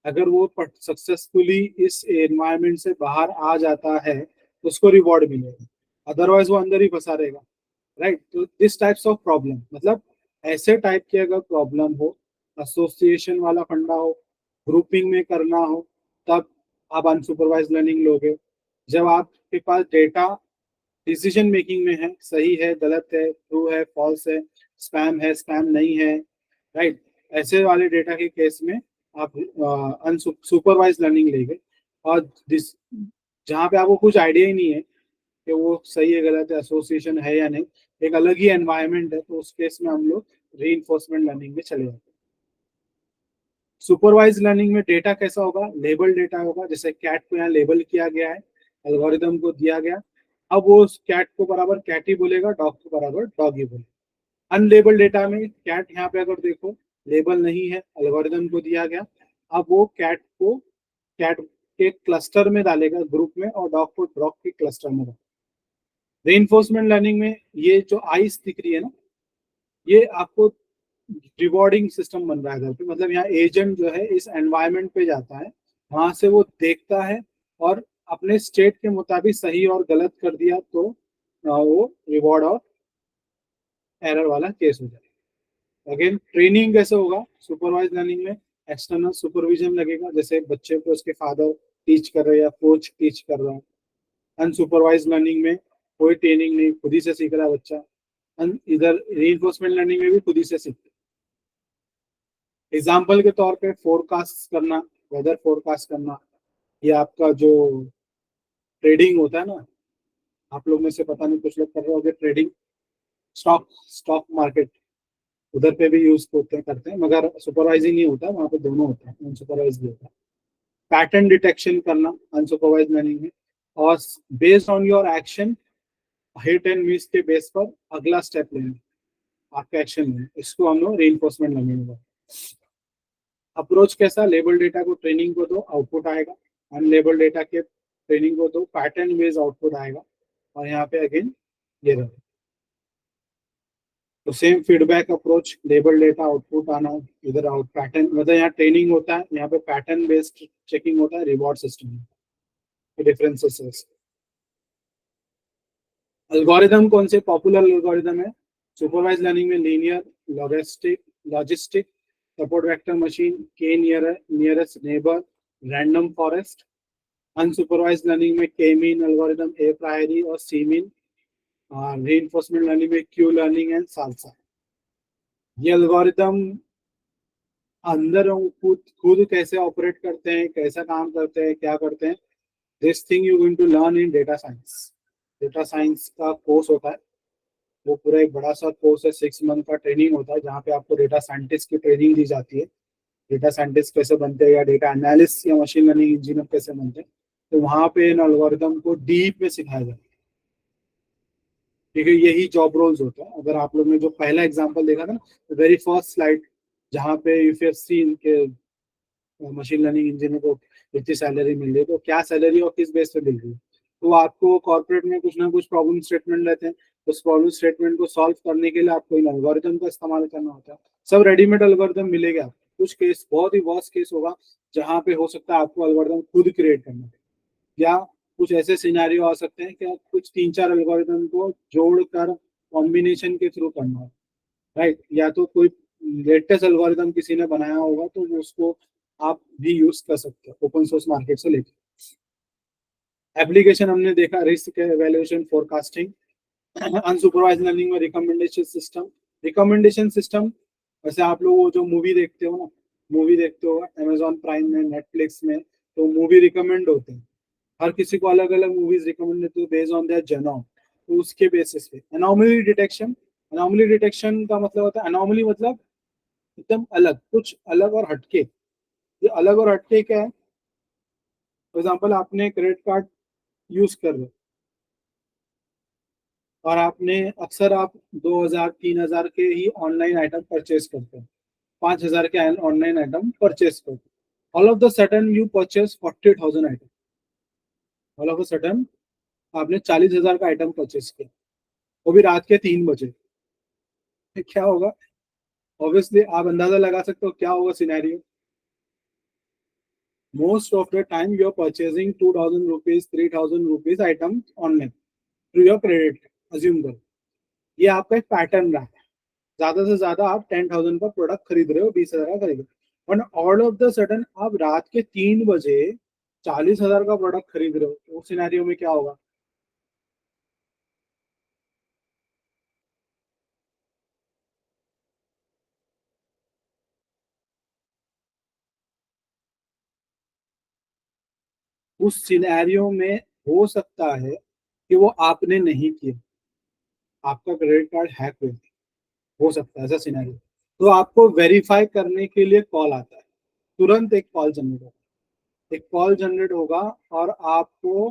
अगर वो सक्सेसफुली इस एनवायरनमेंट से बाहर आ जाता है तो उसको रिवॉर्ड मिलेगा, अदरवाइज वो अंदर ही फंसा रहेगा, राइट? तो दिस टाइप्स ऑफ प्रॉब्लम, मतलब ऐसे टाइप के अगर प्रॉब्लम हो, एसोसिएशन वाला फंडा हो, ग्रुपिंग में करना हो, तब आप अनसुपरवाइज लर्निंग लोगे. जब आपके पास डेटा डिसीजन मेकिंग में है, सही है, गलत है, ट्रू है, फॉल्स है, स्पैम नहीं है, राइट, ऐसे वाले डेटा के केस में आप अनसुपरवाइज लर्निंग लेंगे. और जहाँ पे आपको कुछ आइडिया ही नहीं है कि वो सही है, गलत है, एसोसिएशन है या नहीं, एक अलग ही एनवायरनमेंट है, तो उस केस में हम लोग रीइंफोर्समेंट लर्निंग में चले जाते हैं. सुपरवाइज लर्निंग में डेटा कैसा होगा? लेबल डेटा होगा. जैसे कैट को यहाँ लेबल किया गया है, एल्गोरिदम को दिया गया, अब वो कैट को बराबर कैट ही बोलेगा, डॉग को बराबर डॉग ही बोलेगा. अनलेबल डेटा में कैट यहाँ पे अगर देखो लेबल नहीं है, एल्गोरिदम को दिया गया, अब वो कैट को कैट के क्लस्टर में डालेगा, ग्रुप में, और डॉग को डॉग के क्लस्टर में डालेगा. रेनफोर्समेंट लर्निंग में ये जो आइस दिख रही है ना, ये आपको रिवॉर्डिंग सिस्टम बन रहा है घर पे. मतलब यहाँ एजेंट जो है इस एनवायरनमेंट पे जाता है, वहां से वो देखता है, और अपने स्टेट के मुताबिक सही और गलत कर दिया तो वो रिवॉर्ड और एरर वाला केस हो जाएगा. अगेन ट्रेनिंग कैसे होगा? सुपरवाइज लर्निंग में एक्सटर्नल सुपरविजन लगेगा, जैसे बच्चे को उसके फादर टीच कर रहे हैं या कोच टीच कर रहा है. अनसुपरवाइज लर्निंग में कोई ट्रेनिंग नहीं, खुद ही से सीख रहा है बच्चा. इधर रीइंफोर्समेंट लर्निंग में भी खुद ही से सीखते. एग्जाम्पल के तौर पे फोरकास्ट करना, वेदर फोरकास्ट करना, ये आपका जो ट्रेडिंग होता है ना, आप लोग में से पता नहीं कुछ लोग कर रहे होंगे ट्रेडिंग, स्टॉक स्टॉक मार्केट, उधर पे भी यूज करते हैं, मगर सुपरवाइजिंग नहीं होता वहां पे, दोनों होता है, अनसुपरवाइज भी होता है. पैटर्न डिटेक्शन करना अनसुपरवाइज लर्निंग में, और based on your action hit and miss के बेस पर अगला स्टेप लेना, आपका एक्शन लेना, इसको हम लोग रीइंफोर्समेंट लर्निंग। अप्रोच कैसा, लेबल डेटा को ट्रेनिंग को दो, आउटपुट आएगा। अनलेबल डेटा के ट्रेनिंग को दो, पैटर्न बेस्ड आउटपुट आएगा। और यहाँ पे अगेन ये रहा, तो same feedback approach, label data output आना, इधर आउट पैटर्न, मतलब यहाँ ट्रेनिंग होता है, यहाँ पे पैटर्न बेस्ड चेकिंग होता है, रिवॉर्ड सिस्टम डिफरेंसेस। एल्गोरिदम कौन से पॉपुलर एल्गोरिदम है, सुपरवाइज लर्निंग में linear, logistic, support vector machine, K nearest neighbour, random forest. Unsupervise learning में K mean algorithm, a priori और सी मीन। रीइंफोर्समेंट लर्निंग में Q learning and SARSA. ये algorithm अंदर खुद खुद कैसे ऑपरेट करते हैं, कैसा काम करते हैं, क्या करते हैं, this thing you going to learn in data science. Data science का कोर्स होता है, वो पूरा एक बड़ा सा कोर्स है, 6 मंथ का ट्रेनिंग होता है, जहाँ पे आपको डेटा साइंटिस्ट की ट्रेनिंग दी जाती है। डेटा साइंटिस्ट कैसे बनते हैं, या डेटा एनालिस्ट या मशीन लर्निंग इंजीनियर कैसे बनते हैं, तो वहाँ पे इन एल्गोरिदम को डीप में सिखाया जाता है। ठीक है, यही जॉब रोल्स होता है। अगर आप लोग ने जो पहला एग्जांपल देखा था ना, वेरी फर्स्ट स्लाइड, जहाँ पे इफ यू सीन के मशीन लर्निंग इंजीनियर को इतनी सैलरी मिल रही है, तो क्या सैलरी और किस बेस पे मिल रही है, तो आपको कॉर्पोरेट में कुछ ना कुछ प्रॉब्लम स्टेटमेंट रहते हैं, उस प्रॉब्लम स्टेटमेंट को सॉल्व करने के लिए आपको इन एल्गोरिदम का इस्तेमाल करना होता है। सब रेडीमेड एल्गोरिदम मिलेगा आपको, कुछ केस बहुत ही वर्स्ट केस होगा जहाँ पे हो सकता है आपको एल्गोरिदम खुद क्रिएट करना है, या कुछ ऐसे सिनेरियो आ सकते हैं कि कुछ 3-4 एल्गोरिदम को जोड़कर कॉम्बिनेशन के थ्रू करना है, राइट। या तो कोई लेटेस्ट एल्गोरिदम किसी ने बनाया होगा, तो वो उसको आप भी यूज कर सकते हो ओपन सोर्स मार्केट से लेकर। एप्लीकेशन हमने देखा, risk evaluation, forecasting. Unsupervise learning में रिकमेंडेशन सिस्टम, वैसे आप लोग वो जो मूवी देखते हो ना, मूवी देखते हो अमेजोन प्राइम में, नेटफ्लिक्स में, तो मूवी रिकमेंड होते हैं, हर किसी को अलग अलग मूवीज रिकमेंड होती है बेस्ड ऑन देयर जेनोम, तो उसके बेसिस पे। एनॉमली डिटेक्शन का मतलब होता है, एनॉमली मतलब एकदम अलग, कुछ अलग और हटके। ये अलग और हटके क्या है, फॉर एग्जाम्पल आपने क्रेडिट कार्ड यूज कर रहे हो, और आपने अक्सर आप 2,000-3,000 के ही ऑनलाइन आइटम परचेज करते हैं, 5,000 के ऑनलाइन आइटम परचेज करते हैं। All of the sudden you purchase 40,000 item, all of the sudden आपने 40,000 का आइटम परचेज किया, वो भी रात के 3 बजे। क्या होगा, ऑब्वियसली आप अंदाजा लगा सकते हो क्या होगा scenario. Most of the time you are purchasing 2,000 rupees, 3,000 rupees item online through your credit, assume करो। ये आपका एक पैटर्न रहा है, ज्यादा से ज्यादा आप 10,000 का प्रोडक्ट खरीद रहे हो, 20,000 का खरीद रहे हो, और ऑल ऑफ द सडन आप रात के 3 बजे 40,000 का प्रोडक्ट खरीद रहे हो, तो उस सिनेरियो में क्या होगा। उस सिनेरियो में हो सकता है कि वो आपने नहीं किया, आपका क्रेडिट कार्ड हैक हो सकता है ऐसा सिनेरियो, तो आपको वेरीफाई करने के लिए कॉल आता है, तुरंत एक कॉल जनरेट होगा, एक कॉल जनरेट होगा, और आपको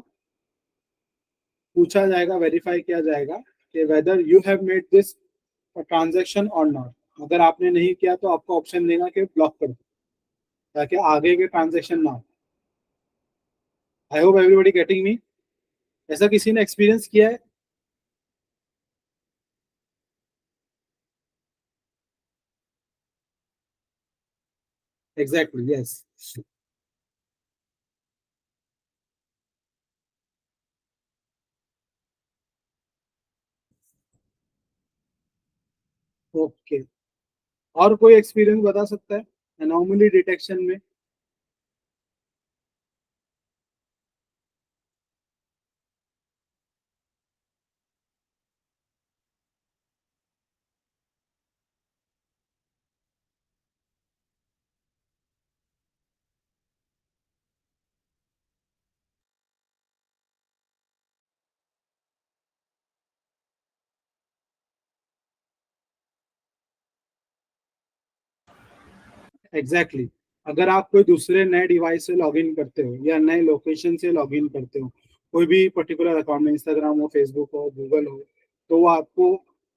पूछा जाएगा, वेरीफाई किया जाएगा कि whether you have made this transaction और नॉट। अगर आपने नहीं किया तो आपको ऑप्शन देगा कि ब्लॉक कर दो, ताकि आगे के ट्रांजेक्शन ना हो। I hope everybody getting me. ऐसा किसी ने एक्सपीरियंस किया है? Exactly, yes. ओके, और कोई एक्सपीरियंस बता सकता है एनोमली डिटेक्शन में? Exactly, exactly. अगर आप कोई दूसरे नए डिवाइस से लॉग इन करते हो या नए लोकेशन से लॉग इन करते हो, कोई भी पर्टिकुलर अकाउंट में, इंस्टाग्राम हो, फेसबुक हो, गूगल हो, तो वो आपको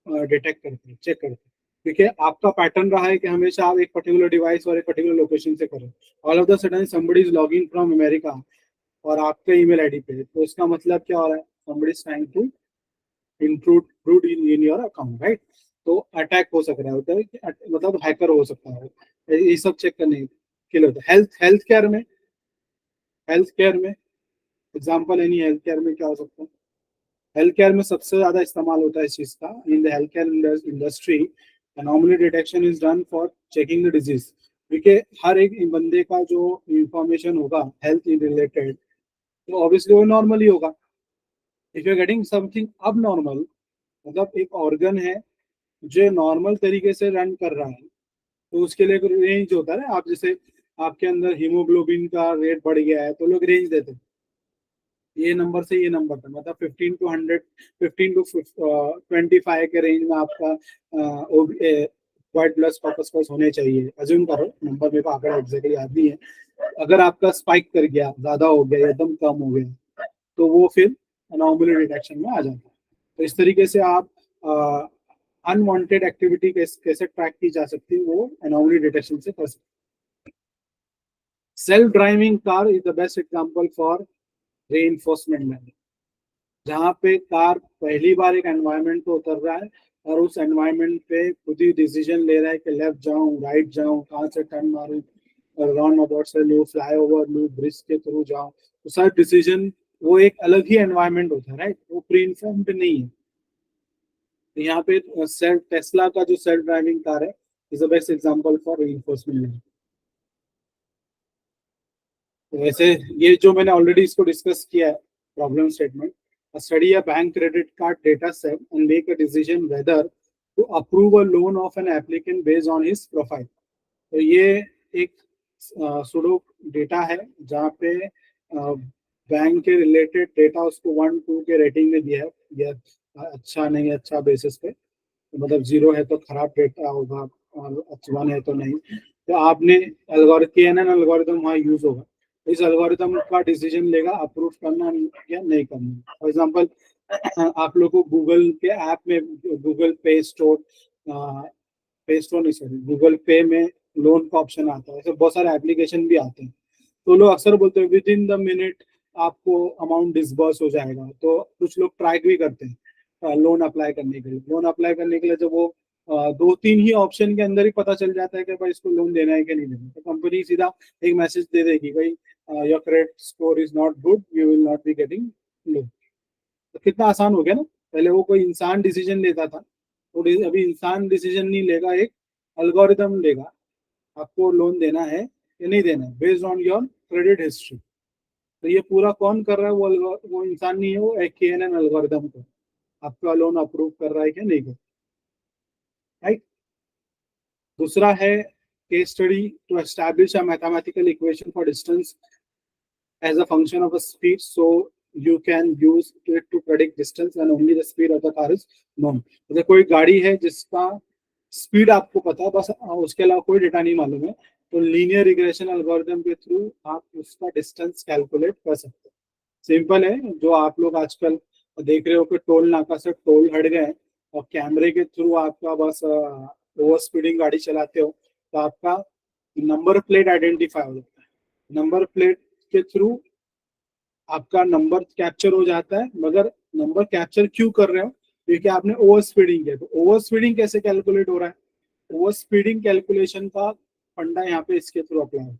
डिटेक्ट करते हैं, चेक करते हैं, क्योंकि आपका पैटर्न रहा है कि हमेशा आप एक पर्टिकुलर डिवाइस और एक पर्टिकुलर लोकेशन से करें। All of the sudden somebody is logging from America और आपके ईमेल आईडी पे, तो इसका मतलब क्या हो रहा है, somebody is trying to intrude in your account, right? तो अटैक हो सकता है, होता है कि मतलब हैकर हो सकता है, ये सब चेक करने के लिए होता है। हेल्थ केयर में एग्जांपल, एनी हेल्थ केयर में क्या हो सकता है, हेल्थ केयर में सबसे ज्यादा इस्तेमाल होता है इस चीज का, in the health care industry anomaly detection is done for checking the disease, क्योंकि हर एक बंदे का जो इंफॉर्मेशन होगा हेल्थ रिलेटेड, तो ऑब्वियसली वो नॉर्मल ही होगा। If you are getting something abnormal, मतलब एक ऑर्गन है जो नॉर्मल तरीके से रन कर रहा है, तो उसके लिए एक रेंज होता है ना, आप जैसे आपके अंदर हीमोग्लोबिन का रेट बढ़ गया है तो लोग रेंज देते हैं, ये नंबर से ये नंबर तक, मतलब 15 to 100, 15 to 25 के रेंज में आपका व्हाइट ब्लड कॉर्पस्कल्स होने चाहिए, अज्यूम करो, नंबर मेरे को आंकड़ा एग्जैक्टली याद नहीं है। अगर आपका स्पाइक कर गया, ज्यादा हो गया, एकदम कम हो गया, तो वो फिर अनॉमली डिटेक्शन में आ जाता है। तो इस तरीके से आप अनवांटेड एक्टिविटी कैसे ट्रैक की जा सकती है, वो अनॉमली डिटेक्शन से कर सकते हैं। Self driving car is the best example for reinforcement learning, जहाँ पे कार पहली बार एक एनवायरनमेंट पे उतर रहा है और उस एनवायरनमेंट पे खुद ही डिसीजन ले रहा है कि लेफ्ट जाऊं, राइट जाऊं, कहाँ से टर्न मारूं, और राउंड अबाउट से लूं, फ्लाई ओवर लूं, ब्रिज के थ्रू जाऊं, तो सारे डिसीजन, वो एक अलग ही एनवायरनमेंट होता है, राइट, वो प्री इन्फॉर्म्ड नहीं है। तो यहाँ पे सेल्फ टेस्ला का जो सेल्फ ड्राइविंग कार है is the best example for reinforcement learning. वैसे ये जो मैंने ऑलरेडी इसको डिस्कस किया है, problem statement, study a bank credit card data set and make a decision whether to approve a loan of an applicant based on his profile. तो ये एक सुडो डेटा है जहाँ पे बैंक के रिलेटेड डेटा उसको 1 2 के रेटिंग में दिया है, या अच्छा नहीं अच्छा बेसिस पे, तो मतलब 0 है तो खराब डेटा होगा और 1 है तो नहीं, तो आपने एल्गोरिथम वहाँ यूज होगा, इस एल्गोरिथम का डिसीजन लेगा अप्रूव करना या नहीं करना। फॉर एग्जांपल आप लोग को गूगल के ऐप में, गूगल पे स्टोर नहीं, सॉरी, गूगल पे में लोन का ऑप्शन आता है, ऐसे बहुत सारे एप्लीकेशन भी आते हैं, तो लोग अक्सर बोलते हैं विद इन द मिनट आपको अमाउंट डिसबर्स हो जाएगा, तो कुछ लोग ट्राई भी करते हैं लोन अप्लाई करने के लिए। लोन अप्लाई करने के लिए जब वो 2 3 ही ऑप्शन के अंदर ही पता चल जाता है कि भाई इसको लोन देना है कि नहीं देना, तो कंपनी सीधा एक मैसेज दे देगी, भाई your credit score is not good, you will not be getting loan. तो कितना आसान हो गया ना, पहले वो कोई इंसान डिसीजन लेता था, तो अभी इंसान डिसीजन नहीं लेगा, एक अल्गोरिदम लेगा, आपको लोन देना है या नहीं देना है based on your credit history. तो ये पूरा कौन कर रहा है, वो इंसान नहीं है, वो एक KNN एल्गोरिदम को आपका लोन अप्रूव कर रहा है कि नहीं कर, राइट। दूसरा है case study to establish a mathematical equation for distance as a function of a speed, so you can use it to predict distance and only the speed of the car is known। जैसे कोई गाड़ी है जिसका speed आपको पता है, बस उसके अलावा कोई डेटा नहीं मालूम है, तो लीनियर रिग्रेशन एल्गोरिथम के थ्रू आप उसका डिस्टेंस कैलकुलेट कर सकते हैं। सिंपल है, जो आप लोग आजकल देख रहे हो कि टोल नाका से टोल हट गए और कैमरे के थ्रू आपका बस ओवर स्पीडिंग गाड़ी चलाते हो, तो आपका नंबर प्लेट आइडेंटिफाई हो जाता है, नंबर प्लेट के थ्रू आपका नंबर कैप्चर हो जाता है। मगर नंबर कैप्चर क्यों कर रहे हो, क्योंकि आपने ओवर स्पीडिंग किया, तो ओवर स्पीडिंग कैसे कैलकुलेट हो रहा है, ओवर स्पीडिंग कैलकुलेशन का फंडा यहाँ पे इसके थ्रू अप्लाई है।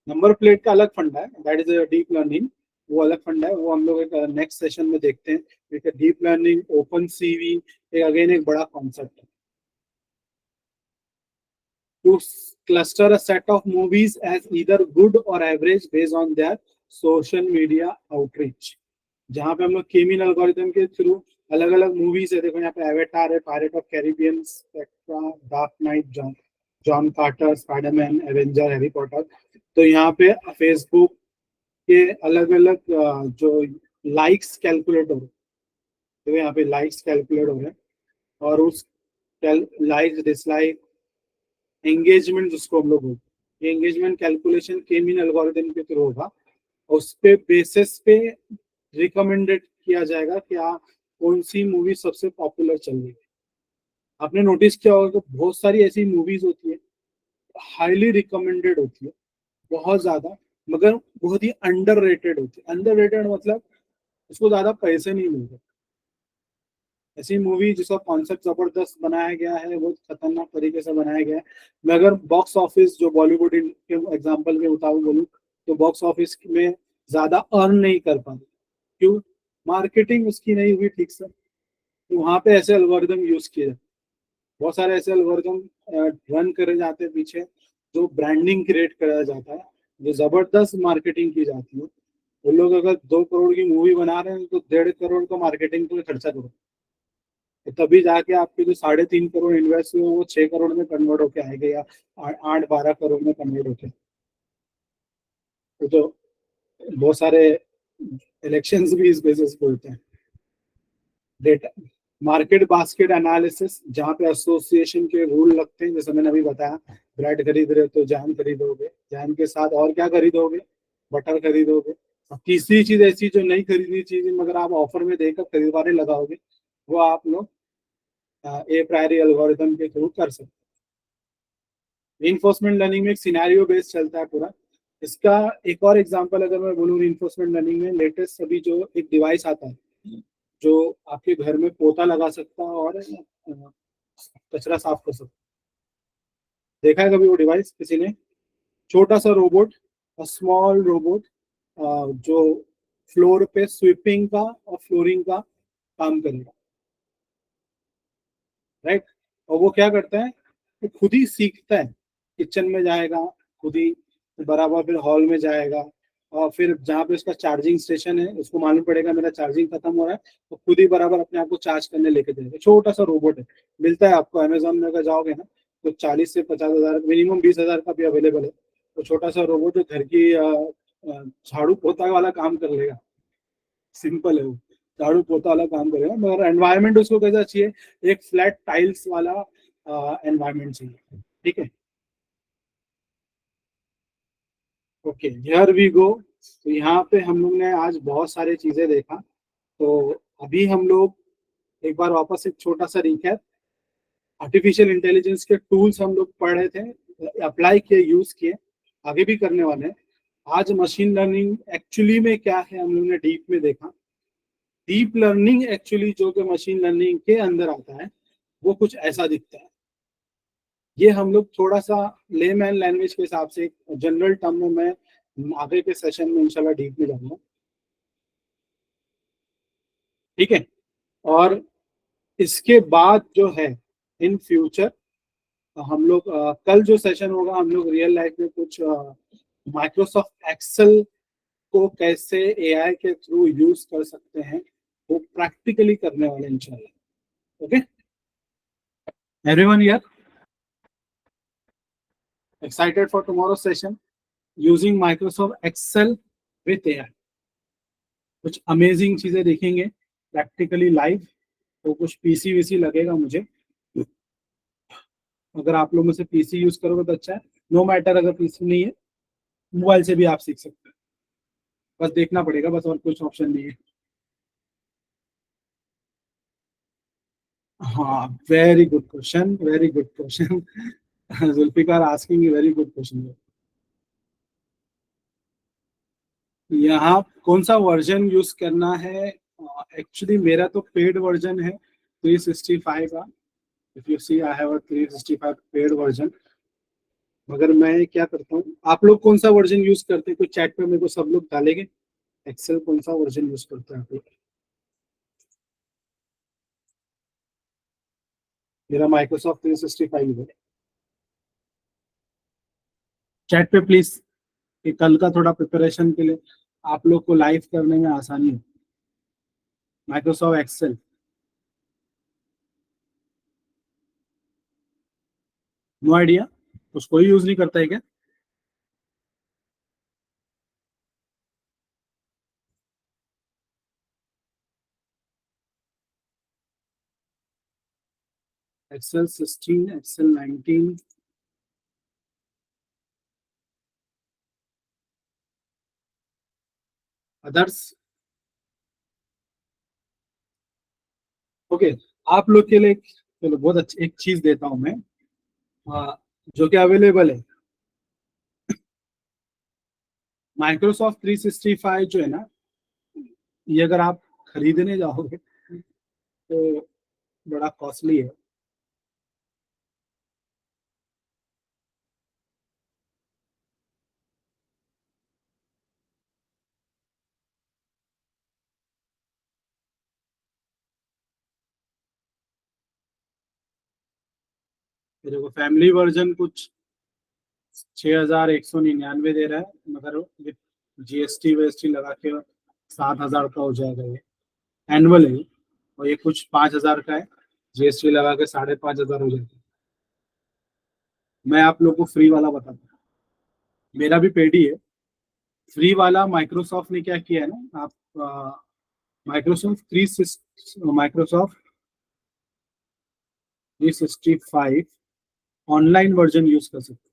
नंबर प्लेट का अलग फंडा है, दैट इज डीप लर्निंग, वो अलग फंडा है, वो हम लोग एक नेक्स्ट सेशन में देखते हैं, क्योंकि डीप लर्निंग, ओपन सीवी, एक अगेन एक बड़ा कॉन्सेप्ट है। To cluster a set of movies as either good or average based on their social media outreach। जहाँ पे हम लोग केमिन एल्गोरिथम के थ्रू अलग अलग मूवीज है, देखो यहाँ पे एवेटार है, Pirate of Caribbean, Spectra, Dark Knight, John John Carter, Spiderman, Avenger, Harry Potter, तो यहाँ पे फेसबुक के अलग अलग जो लाइक्स कैलकुलेट हो रहे हैं, तो यहाँ पे लाइक्स कैलकुलेट हो रहे हैं, और उस लाइक्स, डिसलाइक, एंगेजमेंट जिसको हम लोग बोलते हैं, एंगेजमेंट कैलकुलेशन के मीन एल्गोरिथम के थ्रू होगा। उस पे बेसिस पे रिकमेंडेड किया जाएगा कि कौन सी मूवी सबसे पॉपुलर चल रही है। आपने नोटिस किया होगा कि बहुत सारी ऐसी मूवीज होती है, हाईली रिकमेंडेड होती है, बहुत ज्यादा, मगर बहुत ही अंडररेटेड होती है। अंडररेटेड मतलब उसको ज्यादा पैसे नहीं मिलते। ऐसी मूवी जिसका कॉन्सेप्ट जबरदस्त बनाया गया है, बहुत खतरनाक तरीके से बनाया गया है, मगर बॉक्स ऑफिस जो बॉलीवुड के एग्जांपल के मुताबिक बोलूँ तो बॉक्स ऑफिस में ज्यादा अर्न नहीं कर पाती। क्यों? मार्केटिंग उसकी नहीं हुई ठीक से। तो वहां पे ऐसे एल्गोरिदम यूज किए जाते हैं। बहुत सारे ऐसे एल्गोरिदम रन करे जाते हैं पीछे, जो ब्रांडिंग क्रिएट कराया जाता है, जो जबरदस्त मार्केटिंग की जाती है। वो लोग अगर 2 करोड़ की मूवी बना रहे हैं तो 1.5 करोड़ का मार्केटिंग पे खर्चा करो, तो तभी जाके आपके जो 3.5 करोड़ इन्वेस्ट हुए वो 6 करोड़ में कन्वर्ट होके आएंगे, या 8-12 करोड़ में कन्वर्ट होके। तो बहुत सारे इलेक्शंस भी इस बेसिस पे होते हैं। डेटा मार्केट बास्केट एनालिसिस, जहाँ पे एसोसिएशन के रूल लगते हैं, जैसे मैंने अभी बताया, ब्रेड खरीद रहे हो तो जैम खरीदोगे, जैम के साथ और क्या खरीदोगे? बटर खरीदोगे। और तीसरी चीज ऐसी जो नहीं खरीदनी चाहिए मगर आप ऑफर में देकर खरीदवारे लगाओगे, वो आप लोग ए प्रायरी एल्गोरिथम के थ्रू कर सकते हैं। रीइंफोर्समेंट लर्निंग में एक सिनेरियो बेस्ड चलता है पूरा। इसका एक और एग्जांपल अगर मैं बोलूँ, रीइंफोर्समेंट लर्निंग में लेटेस्ट अभी जो एक डिवाइस आता है जो आपके घर में पोता लगा सकता है और कचरा साफ कर सकता है। देखा है कभी वो डिवाइस किसी ने? छोटा सा रोबोट, स्मॉल रोबोट, जो फ्लोर पे स्वीपिंग का और फ्लोरिंग का काम करेगा, राइट? और वो क्या करता है, वो खुद ही सीखता है। किचन में जाएगा खुद ही, बराबर फिर हॉल में जाएगा, और फिर जहाँ पे उसका चार्जिंग स्टेशन है उसको मालूम पड़ेगा मेरा चार्जिंग खत्म हो रहा है, तो खुद ही बराबर अपने आप को चार्ज करने लेके जाएगा। छोटा सा रोबोट है, मिलता है आपको अमेजोन में, अगर जाओगे ना तो 40 से 50 हज़ार, मिनिमम 20 हज़ार का भी अवेलेबल है। तो छोटा सा रोबोट जो घर की झाड़ू पोता वाला काम कर लेगा। सिंपल है वो, झाड़ू पोता वाला काम करेगा, मगर एनवायरनमेंट उसको कैसा चाहिए? एक फ्लैट टाइल्स वाला एनवायरनमेंट चाहिए। ठीक है, ओके, हियर वी गो। तो यहाँ पे हम लोग ने आज बहुत सारी चीजें देखा। तो अभी हम लोग एक बार वापस एक छोटा सा रिकैप, आर्टिफिशियल इंटेलिजेंस के टूल्स हम लोग पढ़ रहे थे, अप्लाई किए, यूज किए, आगे भी करने वाले हैं। आज मशीन लर्निंग एक्चुअली में क्या है हम लोग ने डीप में देखा। डीप लर्निंग एक्चुअली जो कि मशीन लर्निंग के अंदर आता है, वो कुछ ऐसा दिखता है। ये हम लोग थोड़ा सा लेमैन लैंग्वेज के हिसाब से, जनरल टर्म में मैं आगे के सेशन में इंशाल्लाह डीप में जाऊंगा। ठीक है, और इसके बाद जो है, इन फ्यूचर हम लोग कल जो सेशन होगा हम लोग रियल लाइफ में कुछ माइक्रोसॉफ्ट एक्सेल को कैसे एआई के थ्रू यूज कर सकते हैं, वो प्रैक्टिकली करने वाले इंशाल्लाह। Okay, everyone here excited for tomorrow session using Microsoft Excel with AI? कुछ अमेजिंग चीजें देखेंगे प्रैक्टिकली लाइव। तो कुछ पीसी वीसी लगेगा मुझे, अगर आप लोग में से पीसी यूज करोगे तो अच्छा है। नो मैटर अगर पीसी नहीं है, मोबाइल से भी आप सीख सकते हैं, बस देखना पड़ेगा, बस और कुछ ऑप्शन नहीं है। हाँ, very good question, very good question. Zulfikar asking very good question. यहाँ कौन सा वर्जन यूज करना है? एक्चुअली मेरा तो पेड वर्जन है 365 का। If you see I have a 365 paid version. मगर मैं क्या करता हूँ, आप लोग कौन सा वर्जन यूज करते हैं? कुछ चैट पे मेरे को सब लोग डालेंगे, एक्सेल कौन सा वर्जन यूज करते हैं आप लोग? मेरा माइक्रोसॉफ्ट 365 है। चैट पे प्लीज, कि कल का थोड़ा प्रिपरेशन के लिए आप लोग को लाइव करने में आसानी हो। माइक्रोसॉफ्ट एक्सेल, नो आइडिया, उसको ही यूज नहीं करता है क्या? Excel 16, Excel 19, others? ओके, आप लोग के लिए चलो बहुत अच्छी एक चीज देता हूँ मैं, जो कि अवेलेबल है। माइक्रोसॉफ्ट 365 जो है ना, ये अगर आप खरीदने जाओगे तो बड़ा कॉस्टली है। मेरे को फैमिली वर्जन कुछ 6,199 दे रहा है, मगर विद जीएसटी वीएसटी लगा के 7,000 का हो जाएगा ये। एनुअल है ये। और ये कुछ 5,000 का है, जीएसटी लगा के 5,500 हो जाएगा। मैं आप लोग को फ्री वाला बताता हूँ, मेरा भी पेड ही है। फ्री वाला माइक्रोसॉफ्ट ने क्या किया है ना, आप माइक्रोसॉफ्ट 365 ऑनलाइन वर्जन यूज कर सकते हो।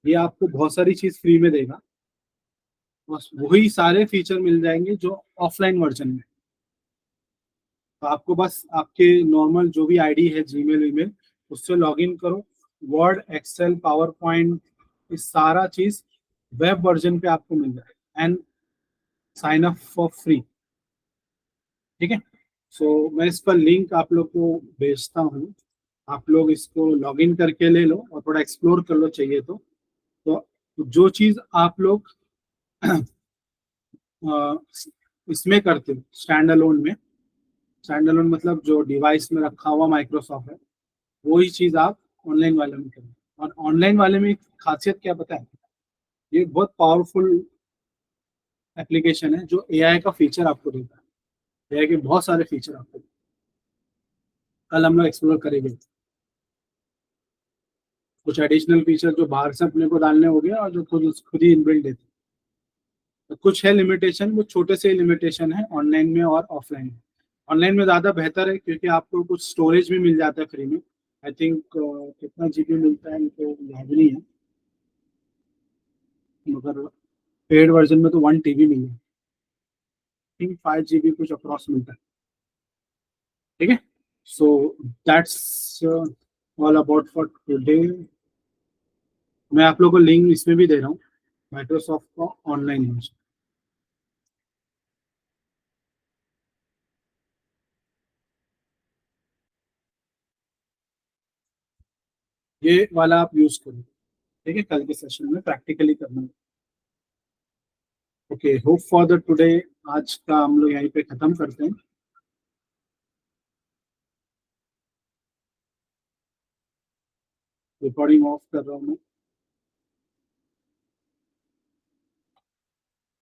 ये आपको बहुत सारी चीज फ्री में देगा, बस वही सारे फीचर मिल जाएंगे जो ऑफलाइन वर्जन में। तो आपको बस आपके नॉर्मल जो भी आईडी है, जीमेल वीमेल, उससे लॉग इन करो। वर्ड, एक्सेल, पावर पॉइंट, ये सारा चीज वेब वर्जन पे आपको मिल जाएगा, and sign up for free. ठीक है। सो मैं इसका लिंक आप लोग को भेजता हूँ, आप लोग इसको लॉग इन करके ले लो और थोड़ा एक्सप्लोर कर लो चाहिए तो जो चीज आप लोग अ, इसमें करते हो स्टैंड अलोन में, स्टैंड अलोन मतलब जो डिवाइस में रखा हुआ माइक्रोसॉफ्ट है, वही चीज आप ऑनलाइन वाले में करो। और ऑनलाइन वाले में एक खासियत क्या पता है, ये बहुत पावरफुल एप्लीकेशन है जो एआई का फीचर आपको देता है। एआई के बहुत सारे फीचर आपको देता है। कल हम लोग एक्सप्लोर करेंगे कुछ एडिशनल फीचर जो बाहर से अपने को डालने हो गया और जो खुद खुद ही इनबिल्ट देते हैं। तो कुछ है लिमिटेशन, वो छोटे से लिमिटेशन है ऑनलाइन में और ऑफलाइन में। ऑनलाइन में ज़्यादा बेहतर है क्योंकि आपको कुछ स्टोरेज भी मिल जाता है फ्री में। आई थिंक कितना जीबी मिलता है मुझे याद नहीं है, मगर पेड वर्जन में तो 1 TB मिले, आई थिंक 5 GB कुछ अप्रॉक्स मिलता है। ठीक है। So that's all about for today. मैं आप लोगों को लिंक इसमें भी दे रहा हूँ, माइक्रोसॉफ्ट का ऑनलाइन वर्जन, ये वाला आप यूज करो। ठीक है, कल के सेशन में प्रैक्टिकली करना। Okay, hope for the today. आज का हम लोग यहीं पे खत्म करते हैं। रिकॉर्डिंग ऑफ कर रहा हूँ मैं।